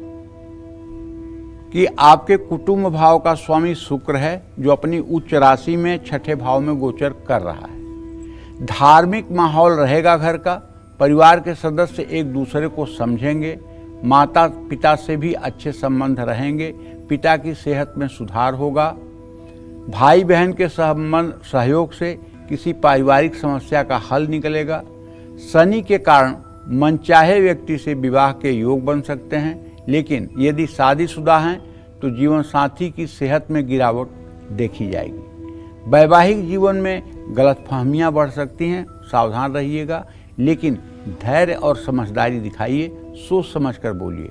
कि आपके कुटुंब भाव का स्वामी शुक्र है, जो अपनी उच्च राशि में 6ठे भाव में गोचर कर रहा है। धार्मिक माहौल रहेगा घर का। परिवार के सदस्य एक दूसरे को समझेंगे। माता पिता से भी अच्छे संबंध रहेंगे। पिता की सेहत में सुधार होगा। भाई बहन के सहयोग से किसी पारिवारिक समस्या का हल निकलेगा। शनि के कारण मनचाहे व्यक्ति से विवाह के योग बन सकते हैं। लेकिन यदि शादीशुदा हैं तो जीवन साथी की सेहत में गिरावट देखी जाएगी। वैवाहिक जीवन में गलतफहमियां बढ़ सकती हैं, सावधान रहिएगा। लेकिन धैर्य और समझदारी दिखाइए, सोच समझकर बोलिए।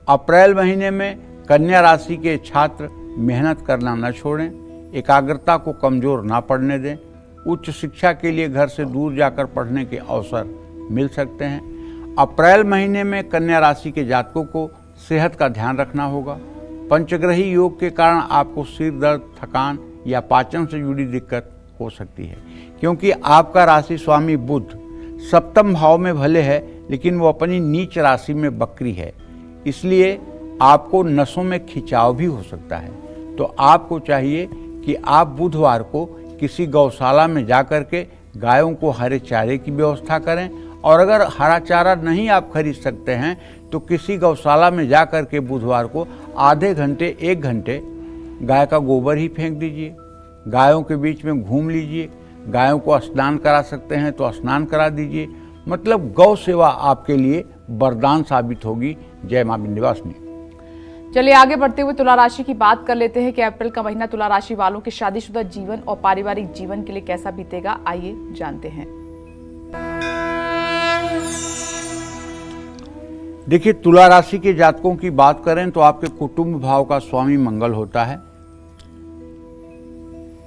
अप्रैल महीने में कन्या राशि के छात्र मेहनत करना न छोड़ें, एकाग्रता को कमजोर ना पड़ने दें। उच्च शिक्षा के लिए घर से दूर जाकर पढ़ने के अवसर मिल सकते हैं। अप्रैल महीने में कन्या राशि के जातकों को सेहत का ध्यान रखना होगा। पंचग्रही योग के कारण आपको सिर दर्द, थकान या पाचन से जुड़ी दिक्कत हो सकती है, क्योंकि आपका राशि स्वामी बुध 7वें भाव में भले है, लेकिन वो अपनी नीच राशि में वक्री है। इसलिए आपको नसों में खिंचाव भी हो सकता है। तो आपको चाहिए कि आप बुधवार को किसी गौशाला में जाकर के गायों को हरे चारे की व्यवस्था करें। और अगर हरा चारा नहीं आप खरीद सकते हैं तो किसी गौशाला में जाकर के बुधवार को आधे घंटे 1 घंटे गाय का गोबर ही फेंक दीजिए। गायों के बीच में घूम लीजिए। गायों को स्नान करा सकते हैं तो स्नान करा दीजिए। मतलब गौ सेवा आपके लिए वरदान साबित होगी। जय मां विंध्यवासिनी। चलिए आगे बढ़ते हुए तुला राशि की बात कर लेते हैं कि अप्रैल का महीना तुला राशि वालों के शादीशुदा जीवन और पारिवारिक जीवन के लिए कैसा बीतेगा। आइए जानते हैं। देखिए, तुला राशि के जातकों की बात करें तो आपके कुटुंब भाव का स्वामी मंगल होता है।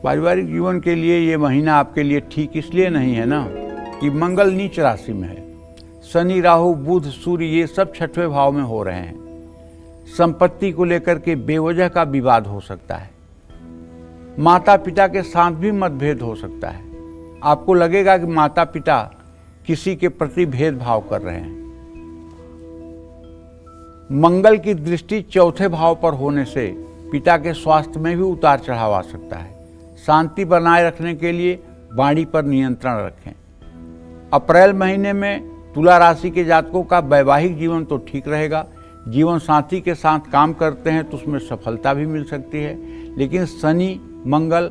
पारिवारिक जीवन के लिए ये महीना आपके लिए ठीक इसलिए नहीं है ना कि मंगल नीच राशि में है। शनि, राहु, बुध, सूर्य ये सब 6वें भाव में हो रहे हैं। संपत्ति को लेकर के बेवजह का विवाद हो सकता है। माता पिता के साथ भी मतभेद हो सकता है। आपको लगेगा कि माता पिता किसी के प्रति भेदभाव कर रहे हैं। मंगल की दृष्टि 4थे भाव पर होने से पिता के स्वास्थ्य में भी उतार चढ़ाव आ सकता है। शांति बनाए रखने के लिए वाणी पर नियंत्रण रखें। अप्रैल महीने में तुला राशि के जातकों का वैवाहिक जीवन तो ठीक रहेगा। जीवन साथी के साथ काम करते हैं तो उसमें सफलता भी मिल सकती है। लेकिन शनि, मंगल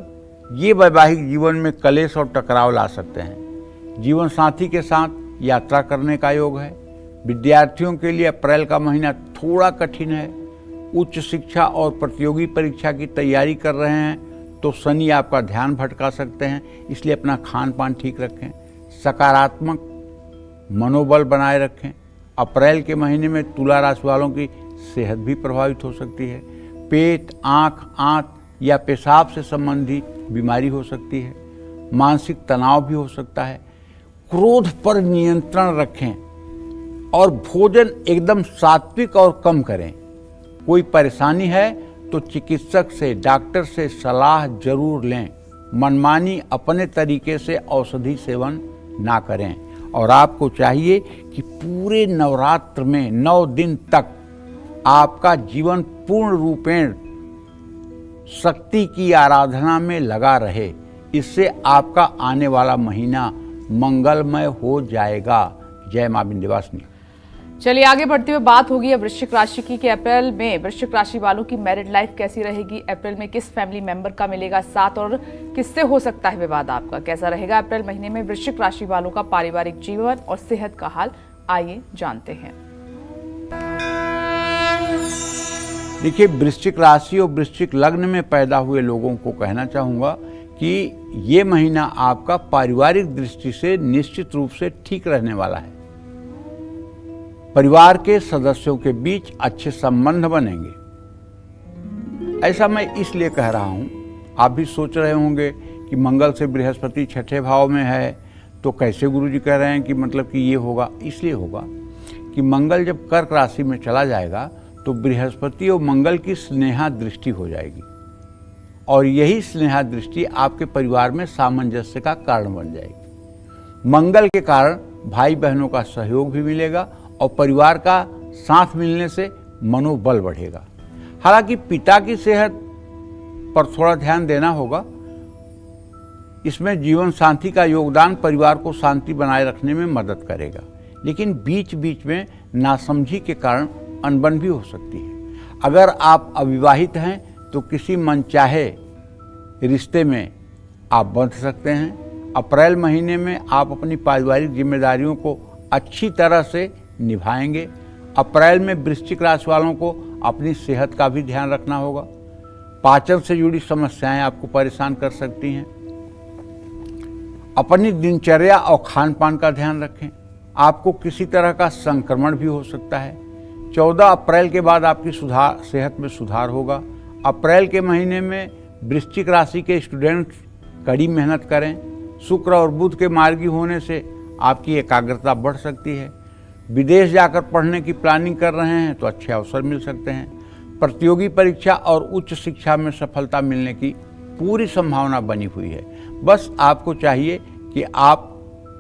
ये वैवाहिक जीवन में कलेश और टकराव ला सकते हैं। जीवन साथी के साथ यात्रा करने का योग है। विद्यार्थियों के लिए अप्रैल का महीना थोड़ा कठिन है। उच्च शिक्षा और प्रतियोगी परीक्षा की तैयारी कर रहे हैं तो शनि आपका ध्यान भटका सकते हैं। इसलिए अपना खान पान ठीक रखें, सकारात्मक मनोबल बनाए रखें। अप्रैल के महीने में तुला राशि वालों की सेहत भी प्रभावित हो सकती है। पेट, आँख, आंत या पेशाब से संबंधी बीमारी हो सकती है। मानसिक तनाव भी हो सकता है। क्रोध पर नियंत्रण रखें और भोजन एकदम सात्विक और कम करें। कोई परेशानी है तो चिकित्सक से, डॉक्टर से सलाह जरूर लें। मनमानी अपने तरीके से औषधि सेवन ना करें और आपको चाहिए कि पूरे नवरात्र में 9 दिन तक आपका जीवन पूर्ण रूपेण शक्ति की आराधना में लगा रहे। इससे आपका आने वाला महीना मंगलमय हो जाएगा। जय मां विंध्यवासिनी। चलिए आगे बढ़ते हुए बात होगी अब वृश्चिक राशि की कि अप्रैल में वृश्चिक राशि वालों की मैरिड लाइफ कैसी रहेगी। अप्रैल में किस फैमिली मेंबर का मिलेगा साथ और किससे हो सकता है विवाद आपका। कैसा रहेगा अप्रैल महीने में वृश्चिक राशि वालों का पारिवारिक जीवन और सेहत का हाल, आइए जानते हैं। देखिए, वृश्चिक राशि और वृश्चिक लग्न में पैदा हुए लोगों को कहना चाहूँगा कि ये महीना आपका पारिवारिक दृष्टि से निश्चित रूप से ठीक रहने वाला है। परिवार के सदस्यों के बीच अच्छे संबंध बनेंगे। ऐसा मैं इसलिए कह रहा हूँ, आप भी सोच रहे होंगे कि मंगल से बृहस्पति छठे भाव में है तो कैसे गुरुजी कह रहे हैं कि मतलब कि ये होगा। इसलिए होगा कि मंगल जब कर्क राशि में चला जाएगा तो बृहस्पति और मंगल की स्नेहा दृष्टि हो जाएगी और यही स्नेहा दृष्टि आपके परिवार में सामंजस्य का कारण बन जाएगी। मंगल के कारण भाई बहनों का सहयोग भी मिलेगा और परिवार का साथ मिलने से मनोबल बढ़ेगा। हालांकि पिता की सेहत पर थोड़ा ध्यान देना होगा। इसमें जीवन साथी का योगदान परिवार को शांति बनाए रखने में मदद करेगा, लेकिन बीच बीच में नासमझी के कारण अनबन भी हो सकती है। अगर आप अविवाहित हैं तो किसी मनचाहे रिश्ते में आप बंध सकते हैं। अप्रैल महीने में आप अपनी पारिवारिक जिम्मेदारियों को अच्छी तरह से निभाएंगे। अप्रैल में वृश्चिक राशि वालों को अपनी सेहत का भी ध्यान रखना होगा। पाचन से जुड़ी समस्याएं आपको परेशान कर सकती हैं। अपनी दिनचर्या और खान पान का ध्यान रखें। आपको किसी तरह का संक्रमण भी हो सकता है। 14 अप्रैल के बाद आपकी सेहत में सुधार होगा। अप्रैल के महीने में वृश्चिक राशि के स्टूडेंट्स कड़ी मेहनत करें। शुक्र और बुध के मार्गी होने से आपकी एकाग्रता बढ़ सकती है। विदेश जाकर पढ़ने की प्लानिंग कर रहे हैं तो अच्छे अवसर मिल सकते हैं। प्रतियोगी परीक्षा और उच्च शिक्षा में सफलता मिलने की पूरी संभावना बनी हुई है। बस आपको चाहिए कि आप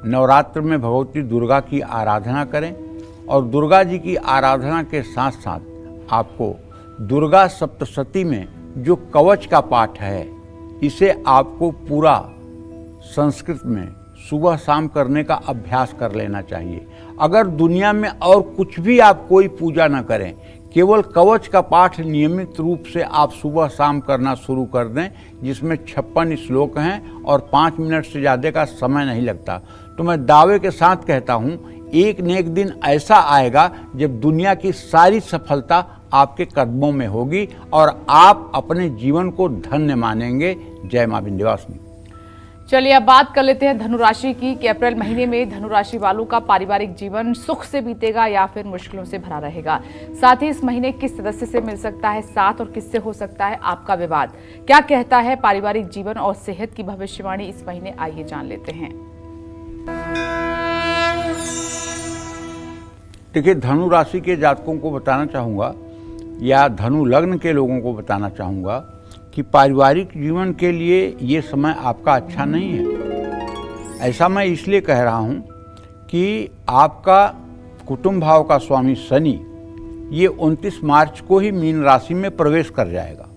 नवरात्र में भगवती दुर्गा की आराधना करें और दुर्गा जी की आराधना के साथ साथ आपको दुर्गा सप्तशती में जो कवच का पाठ है, इसे आपको पूरा संस्कृत में सुबह शाम करने का अभ्यास कर लेना चाहिए। अगर दुनिया में और कुछ भी आप कोई पूजा न करें, केवल कवच का पाठ नियमित रूप से आप सुबह शाम करना शुरू कर दें, जिसमें 56 श्लोक हैं और 5 मिनट से ज़्यादा का समय नहीं लगता, तो मैं दावे के साथ कहता हूँ एक न एक दिन ऐसा आएगा जब दुनिया की सारी सफलता आपके कदमों में होगी और आप अपने जीवन को धन्य मानेंगे। जय मां विंध्यवासिनी। चलिए अब बात कर लेते हैं धनु राशि की कि अप्रैल महीने में धनु राशि वालों का पारिवारिक जीवन सुख से बीतेगा या फिर मुश्किलों से भरा रहेगा। साथ ही इस महीने किस सदस्य से मिल सकता है साथ और किससे हो सकता है आपका विवाद। क्या कहता है पारिवारिक जीवन और सेहत की भविष्यवाणी इस महीने, आइए जान लेते हैं। देखिए, धनु राशि के जातकों को बताना चाहूँगा या धनु लग्न के लोगों को बताना चाहूँगा कि पारिवारिक जीवन के लिए ये समय आपका अच्छा नहीं है। ऐसा मैं इसलिए कह रहा हूँ कि आपका कुटुंब भाव का स्वामी शनि ये 29 मार्च को ही मीन राशि में प्रवेश कर जाएगा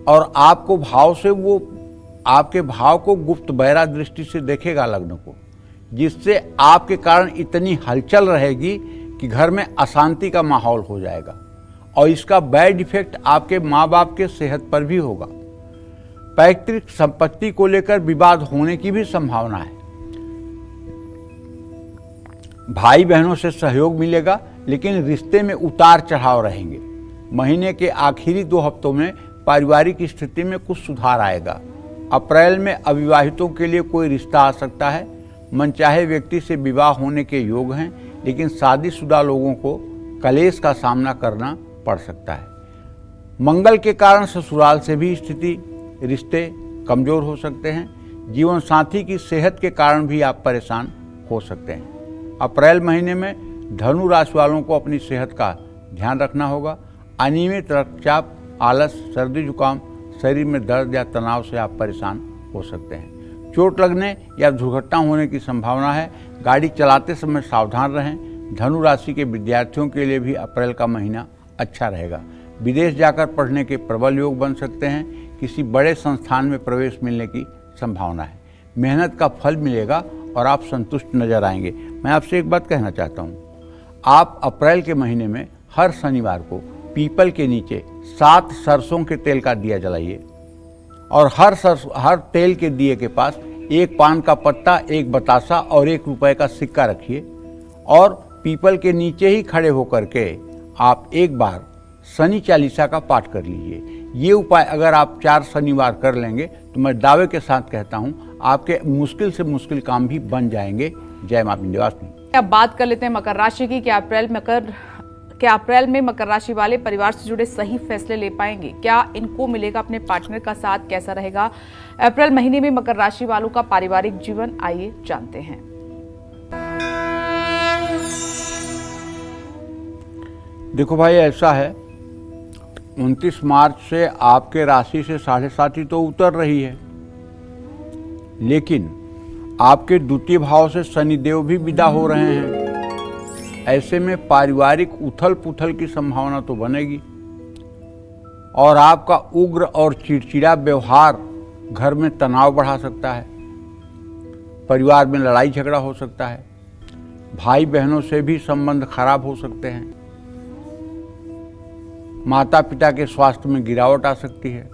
और आपको भाव से वो आपके भाव को गुप्त बहरा दृष्टि से देखेगा लग्न को, जिससे आपके कारण इतनी हलचल रहेगी कि घर में अशांति का माहौल हो जाएगा और इसका बैड इफेक्ट आपके माँ बाप के सेहत पर भी होगा। पैतृक संपत्ति को लेकर विवाद होने की भी संभावना है। भाई बहनों से सहयोग मिलेगा, लेकिन रिश्ते में उतार चढ़ाव रहेंगे। महीने के आखिरी 2 हफ्तों में पारिवारिक स्थिति में कुछ सुधार आएगा। अप्रैल में अविवाहितों के लिए कोई रिश्ता आ सकता है। मनचाहे व्यक्ति से विवाह होने के योग हैं, लेकिन शादीशुदा लोगों को कलेश का सामना करना पड़ सकता है। मंगल के कारण ससुराल से भी रिश्ते कमजोर हो सकते हैं। जीवन साथी की सेहत के कारण भी आप परेशान हो सकते हैं। अप्रैल महीने में धनु राशि वालों को अपनी सेहत का ध्यान रखना होगा। अनियमित रक्तचाप, आलस, सर्दी जुकाम, शरीर में दर्द या तनाव से आप परेशान हो सकते हैं। चोट लगने या दुर्घटना होने की संभावना है। गाड़ी चलाते समय सावधान रहें। धनु राशि के विद्यार्थियों के लिए भी अप्रैल का महीना अच्छा रहेगा। विदेश जाकर पढ़ने के प्रबल योग बन सकते हैं। किसी बड़े संस्थान में प्रवेश मिलने की संभावना है। मेहनत का फल मिलेगा और आप संतुष्ट नजर आएंगे। मैं आपसे एक बात कहना चाहता हूँ, आप अप्रैल के महीने में हर शनिवार को पीपल के नीचे 7 सरसों के तेल का दिया जलाइए और हर तेल के दिए के पास एक पान का पत्ता, एक बतासा और 1 रुपए का सिक्का रखिए और पीपल के नीचे ही खड़े होकर के आप एक बार शनि चालीसा का पाठ कर लीजिए। ये उपाय अगर आप 4 शनिवार कर लेंगे तो मैं दावे के साथ कहता हूँ आपके मुश्किल से मुश्किल काम भी बन जाएंगे। जय मां विंध्यवासिनी। अब बात कर लेते हैं मकर राशि की। क्या अप्रैल में मकर राशि वाले परिवार से जुड़े सही फैसले ले पाएंगे? क्या इनको मिलेगा अपने पार्टनर का साथ? कैसा रहेगा अप्रैल महीने में मकर राशि वालों का पारिवारिक जीवन? आइए जानते हैं। देखो भाई, ऐसा है 29 मार्च से आपके राशि से 7.5 तो उतर रही है, लेकिन आपके द्वितीय भाव से शनिदेव भी विदा हो रहे हैं। ऐसे में पारिवारिक उथल पुथल की संभावना तो बनेगी और आपका उग्र और चिड़चिड़ा व्यवहार घर में तनाव बढ़ा सकता है। परिवार में लड़ाई झगड़ा हो सकता है। भाई बहनों से भी संबंध खराब हो सकते हैं। माता पिता के स्वास्थ्य में गिरावट आ सकती है।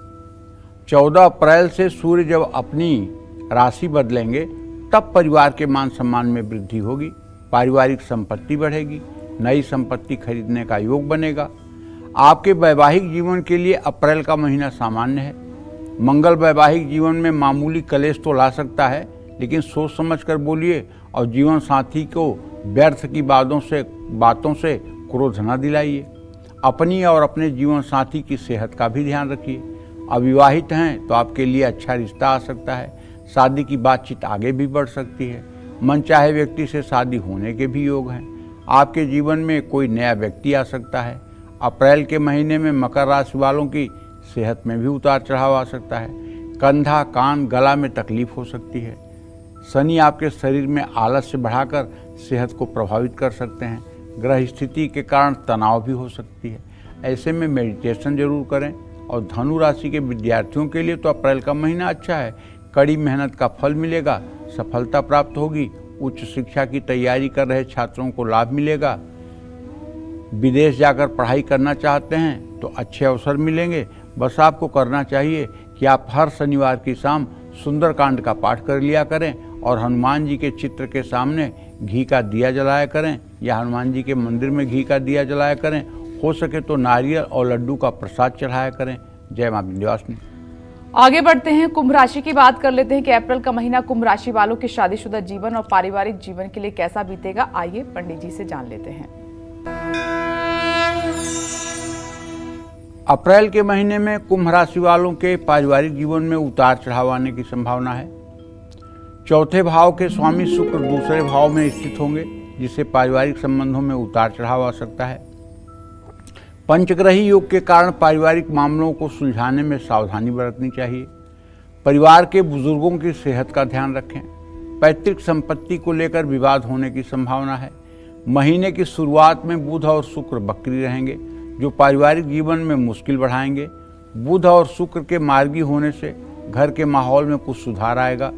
14 अप्रैल से सूर्य जब अपनी राशि बदलेंगे तब परिवार के मान सम्मान में वृद्धि होगी। पारिवारिक संपत्ति बढ़ेगी। नई संपत्ति खरीदने का योग बनेगा। आपके वैवाहिक जीवन के लिए अप्रैल का महीना सामान्य है। मंगल वैवाहिक जीवन में मामूली कलेश तो ला सकता है, लेकिन सोच समझ कर बोलिए और जीवन साथी को व्यर्थ की बातों से क्रोध न दिलाइए। अपनी और अपने जीवन साथी की सेहत का भी ध्यान रखिए। अविवाहित हैं तो आपके लिए अच्छा रिश्ता आ सकता है। शादी की बातचीत आगे भी बढ़ सकती है। मनचाहे व्यक्ति से शादी होने के भी योग हैं। आपके जीवन में कोई नया व्यक्ति आ सकता है। अप्रैल के महीने में मकर राशि वालों की सेहत में भी उतार चढ़ाव आ सकता है। कंधा, कान, गला में तकलीफ हो सकती है। शनि आपके शरीर में आलस्य बढ़ाकर सेहत को प्रभावित कर सकते हैं। ग्रह स्थिति के कारण तनाव भी हो सकती है। ऐसे में मेडिटेशन जरूर करें। और धनु राशि के विद्यार्थियों के लिए तो अप्रैल का महीना अच्छा है। कड़ी मेहनत का फल मिलेगा, सफलता प्राप्त होगी। उच्च शिक्षा की तैयारी कर रहे छात्रों को लाभ मिलेगा। विदेश जाकर पढ़ाई करना चाहते हैं तो अच्छे अवसर मिलेंगे। बस आपको करना चाहिए कि आप हर शनिवार की शाम सुंदरकांड का पाठ कर लिया करें और हनुमान जी के चित्र के सामने घी का दिया जलाया करें या हनुमान जी के मंदिर में घी का दिया जलाया करें। हो सके तो नारियल और लड्डू का प्रसाद चढ़ाया करें। जय मां विंध्यवासिनी। आगे बढ़ते हैं, कुंभ राशि की बात कर लेते हैं कि अप्रैल का महीना कुंभ राशि वालों के शादीशुदा जीवन और पारिवारिक जीवन के लिए कैसा बीतेगा। आइए पंडित जी से जान लेते हैं। अप्रैल के महीने में कुंभ राशि वालों के पारिवारिक जीवन में उतार चढ़ाव आने की संभावना है। चौथे भाव के स्वामी शुक्र दूसरे भाव में स्थित होंगे, जिससे पारिवारिक संबंधों में उतार चढ़ाव आ सकता है। पंचग्रही योग के कारण पारिवारिक मामलों को सुलझाने में सावधानी बरतनी चाहिए। परिवार के बुजुर्गों की सेहत का ध्यान रखें। पैतृक संपत्ति को लेकर विवाद होने की संभावना है। महीने की शुरुआत में बुध और शुक्र वक्री रहेंगे, जो पारिवारिक जीवन में मुश्किल बढ़ाएंगे। बुध और शुक्र के मार्गी होने से घर के माहौल में कुछ सुधार आएगा।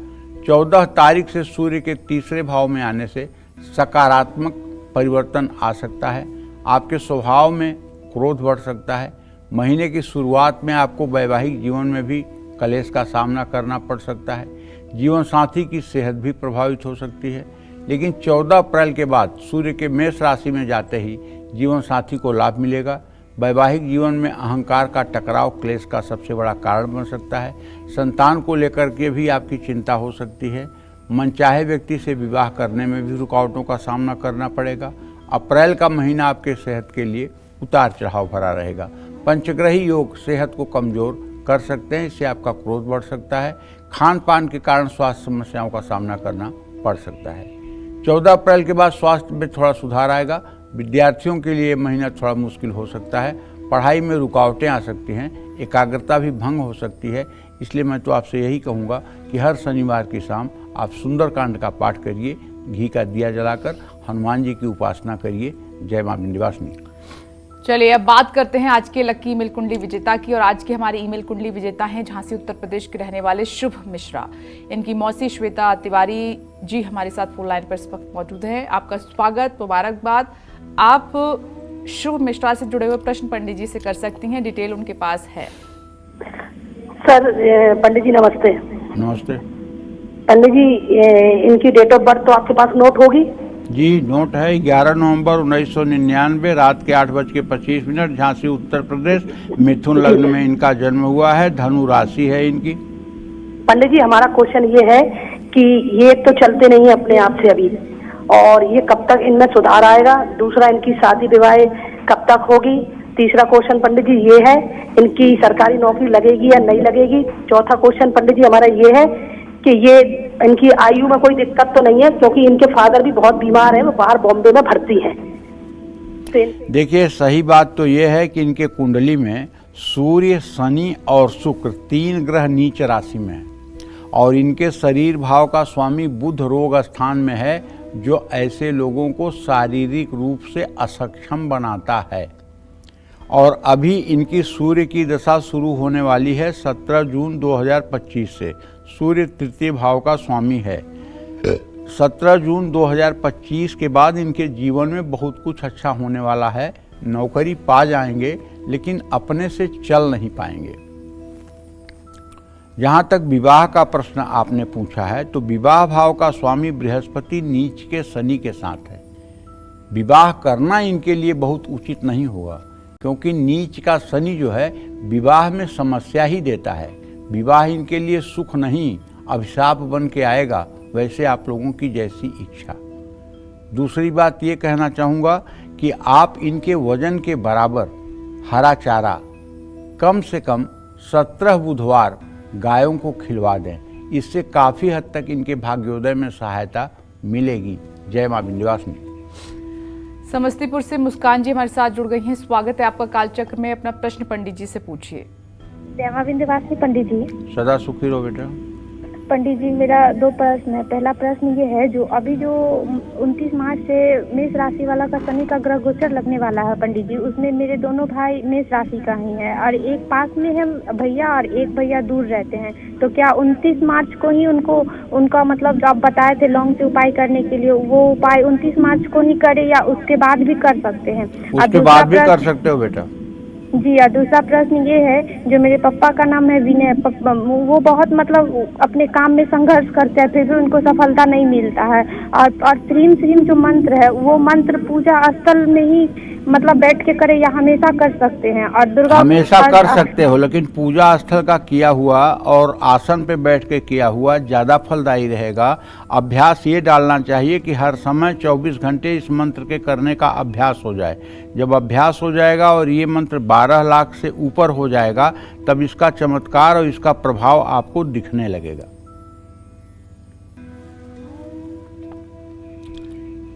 14 तारीख से सूर्य के तीसरे भाव में आने से सकारात्मक परिवर्तन आ सकता है। आपके स्वभाव में क्रोध बढ़ सकता है। महीने की शुरुआत में आपको वैवाहिक जीवन में भी कलेश का सामना करना पड़ सकता है। जीवन साथी की सेहत भी प्रभावित हो सकती है। लेकिन 14 अप्रैल के बाद सूर्य के मेष राशि में जाते ही जीवन साथी को लाभ मिलेगा। वैवाहिक जीवन में अहंकार का टकराव क्लेश का सबसे बड़ा कारण बन सकता है। संतान को लेकर के भी आपकी चिंता हो सकती है। मनचाहे व्यक्ति से विवाह करने में भी रुकावटों का सामना करना पड़ेगा। अप्रैल का महीना आपके सेहत के लिए उतार चढ़ाव भरा रहेगा। पंचग्रही योग सेहत को कमजोर कर सकते हैं, इससे आपका क्रोध बढ़ सकता है। खान पान के कारण स्वास्थ्य समस्याओं का सामना करना पड़ सकता है। 14 अप्रैल के बाद स्वास्थ्य में थोड़ा सुधार आएगा। विद्यार्थियों के लिए महीना थोड़ा मुश्किल हो सकता है। पढ़ाई में रुकावटें आ सकती हैं, एकाग्रता भी भंग हो सकती है। इसलिए मैं तो आपसे यही कहूँगा कि हर शनिवार की शाम आप सुंदरकांड का पाठ करिए, घी का दिया जलाकर हनुमान जी की उपासना करिए। जय मां विंध्यवासिनी। चलिए अब बात करते हैं आज के लकी ईमेल कुंडली विजेता की। और आज के हमारे ईमेल कुंडली विजेता हैं झांसी उत्तर प्रदेश के रहने वाले शुभ मिश्रा। इनकी मौसी श्वेता तिवारी जी हमारे साथ फोन लाइन पर इस वक्त मौजूद हैं। आपका स्वागत, मुबारकबाद। आप शुभ मिश्रा से जुड़े हुए प्रश्न पंडित जी से कर सकती हैं, डिटेल उनके पास है। सर पंडित जी नमस्ते। नमस्ते पंडित जी, इनकी डेट ऑफ बर्थ तो आपके पास नोट होगी? जी, नोट है। 11 नवंबर 1999 रात के 8:25 झांसी उत्तर प्रदेश, मिथुन लग्न में इनका जन्म हुआ है। धनु राशि है इनकी। पंडित जी हमारा क्वेश्चन ये है कि ये तो चलते नहीं है अपने आप से अभी, और ये कब तक इनमें सुधार आएगा? दूसरा, इनकी शादी विवाह कब तक होगी? तीसरा क्वेश्चन पंडित जी ये है, इनकी सरकारी नौकरी लगेगी या नहीं लगेगी? चौथा क्वेश्चन पंडित जी हमारा ये है कि ये इनकी आयु में कोई दिक्कत तो नहीं है, क्योंकि इनके फादर भी बहुत बीमार हैं, वो बाहर बॉम्बे में भर्ती हैं। देखिए, सही बात तो ये है कि इनके कुंडली में सूर्य, शनि और शुक्र 3 ग्रह नीच राशि में है, और इनके शरीर भाव का स्वामी बुध रोग स्थान में है, जो ऐसे लोगों को शारीरिक रूप से असक्षम बनाता है। और अभी इनकी सूर्य की दशा शुरू होने वाली है 17 जून 2025 से। सूर्य तृतीय भाव का स्वामी है। 17 जून 2025 के बाद इनके जीवन में बहुत कुछ अच्छा होने वाला है। नौकरी पा जाएंगे, लेकिन अपने से चल नहीं पाएंगे। जहाँ तक विवाह का प्रश्न आपने पूछा है, तो विवाह भाव का स्वामी बृहस्पति नीच के शनि के साथ है। विवाह करना इनके लिए बहुत उचित नहीं होगा, क्योंकि नीच का शनि जो है विवाह में समस्या ही देता है। विवाह इनके लिए सुख नहीं, अभिशाप बन के आएगा, वैसे आप लोगों की जैसी इच्छा। दूसरी बात ये कहना चाहूँगा कि आप इनके वजन के बराबर हरा चारा कम से कम 17 बुधवार गायों को खिलवा दें। इससे काफ़ी हद तक इनके भाग्योदय में सहायता मिलेगी। जय मां विंध्यवासिनी। समस्तीपुर से मुस्कान जी हमारे साथ जुड़ गई हैं। स्वागत है आपका कालचक्र में। अपना प्रश्न पंडित जी से पूछिए। जय मां विंध्यवासिनी। पंडित जी सदा सुखी रहो बेटा। पंडित जी मेरा 2 प्रश्न है। पहला प्रश्न ये है, जो अभी जो 29 मार्च से मेष राशि वाला का शनि का ग्रह गोचर लगने वाला है पंडित जी, उसमें मेरे दोनों भाई मेष राशि का ही है, और एक पास में है भैया और एक भैया दूर रहते हैं। तो क्या 29 मार्च को ही उनका मतलब जो आप बताए थे लौंग से उपाय करने के लिए, वो उपाय 29 मार्च को ही करे या उसके बाद भी कर सकते हैं? उसके बाद भी कर सकते हो बेटा जी। और दूसरा प्रश्न ये है, जो मेरे पापा का नाम है विनय, वो बहुत मतलब अपने काम में संघर्ष करते हैं, फिर भी उनको सफलता नहीं मिलता है। और श्रीम श्रीम जो मंत्र है, वो मंत्र पूजा स्थल में ही मतलब बैठ के करे या हमेशा कर सकते हैं? और दुर्गा हमेशा कर सकते हो, लेकिन पूजा स्थल का किया हुआ और आसन पे बैठ के किया हुआ ज़्यादा फलदायी रहेगा। अभ्यास ये डालना चाहिए कि हर समय 24 घंटे इस मंत्र के करने का अभ्यास हो जाए। जब अभ्यास हो जाएगा और ये मंत्र 12 लाख से ऊपर हो जाएगा, तब इसका चमत्कार और इसका प्रभाव आपको दिखने लगेगा।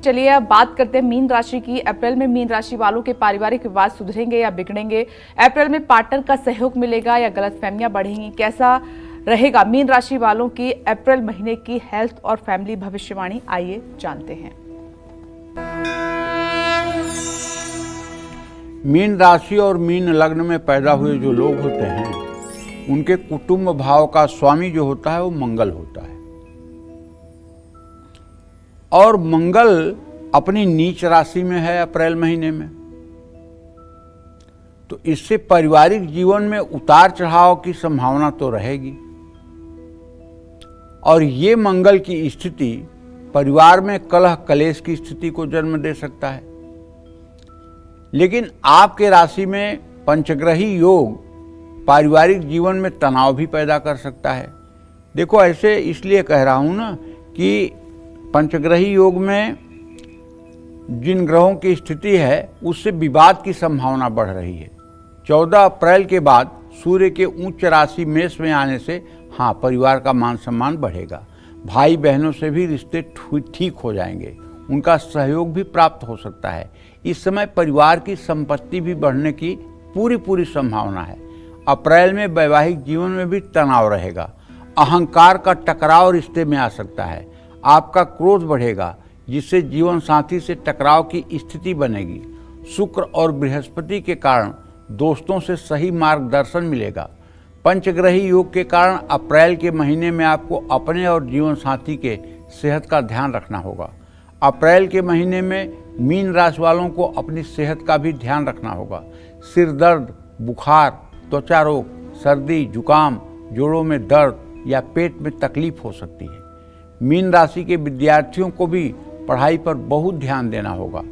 चलिए अब बात करते हैं मीन राशि की। अप्रैल में मीन राशि वालों के पारिवारिक विवाद सुधरेंगे या बिगड़ेंगे? अप्रैल में पार्टनर का सहयोग मिलेगा या गलतफहमियां बढ़ेंगी? कैसा रहेगा मीन राशि वालों की अप्रैल महीने की हेल्थ और फैमिली भविष्यवाणी? आइए जानते हैं। मीन राशि और मीन लग्न में पैदा हुए जो लोग होते हैं, उनके कुटुंब भाव का स्वामी जो होता है वो मंगल होता है, और मंगल अपनी नीच राशि में है अप्रैल महीने में। तो इससे पारिवारिक जीवन में उतार चढ़ाव की संभावना तो रहेगी, और ये मंगल की स्थिति परिवार में कलह कलेश की स्थिति को जन्म दे सकता है। लेकिन आपके राशि में पंचग्रही योग पारिवारिक जीवन में तनाव भी पैदा कर सकता है। देखो, ऐसे इसलिए कह रहा हूं ना कि पंचग्रही योग में जिन ग्रहों की स्थिति है, उससे विवाद की संभावना बढ़ रही है। 14 अप्रैल के बाद सूर्य के उच्च राशि मेष में आने से हाँ, परिवार का मान सम्मान बढ़ेगा। भाई बहनों से भी रिश्ते ठीक हो जाएंगे, उनका सहयोग भी प्राप्त हो सकता है। इस समय परिवार की संपत्ति भी बढ़ने की पूरी संभावना है। अप्रैल में वैवाहिक जीवन में भी तनाव रहेगा। अहंकार का टकराव रिश्ते में आ सकता है। आपका क्रोध बढ़ेगा, जिससे जीवन साथी से टकराव की स्थिति बनेगी। शुक्र और बृहस्पति के कारण दोस्तों से सही मार्गदर्शन मिलेगा। पंचग्रही योग के कारण अप्रैल के महीने में आपको अपने और जीवन साथी के सेहत का ध्यान रखना होगा। अप्रैल के महीने में मीन राशि वालों को अपनी सेहत का भी ध्यान रखना होगा। सिर दर्द, बुखार, त्वचा रोग, सर्दी, जुकाम, जोड़ों में दर्द या पेट में तकलीफ हो सकती है। मीन राशि के विद्यार्थियों को भी पढ़ाई पर बहुत ध्यान देना होगा।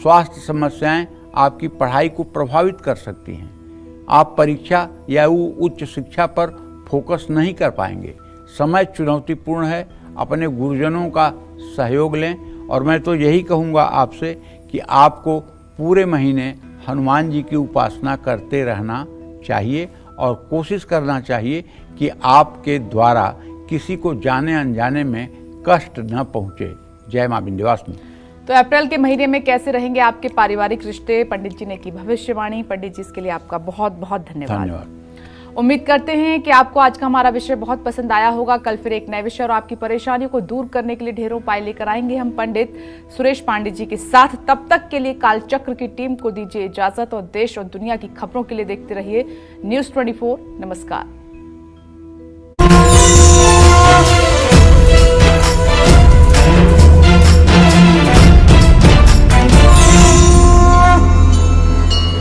स्वास्थ्य समस्याएं आपकी पढ़ाई को प्रभावित कर सकती हैं। आप परीक्षा या उच्च शिक्षा पर फोकस नहीं कर पाएंगे। समय चुनौतीपूर्ण है। अपने गुरुजनों का सहयोग लें और मैं तो यही कहूँगा आपसे कि आपको पूरे महीने हनुमान जी की उपासना करते रहना चाहिए और कोशिश करना चाहिए कि आपके द्वारा किसी को जाने अनजाने में कष्ट न पहुँचे। जय माँ विंध्यवासिनी। तो अप्रैल के महीने में कैसे रहेंगे आपके पारिवारिक रिश्ते, पंडित जी ने की भविष्यवाणी। पंडित जी इसके लिए आपका बहुत बहुत धन्यवाद। उम्मीद करते हैं कि आपको आज का हमारा विषय बहुत पसंद आया होगा। कल फिर एक नए विषय और आपकी परेशानियों को दूर करने के लिए ढेरों उपाय लेकर आएंगे हम पंडित सुरेश पांडे जी के साथ। तब तक के लिए कालचक्र की टीम को दीजिए इजाजत और देश और दुनिया की खबरों के लिए देखते रहिए News 24। नमस्कार।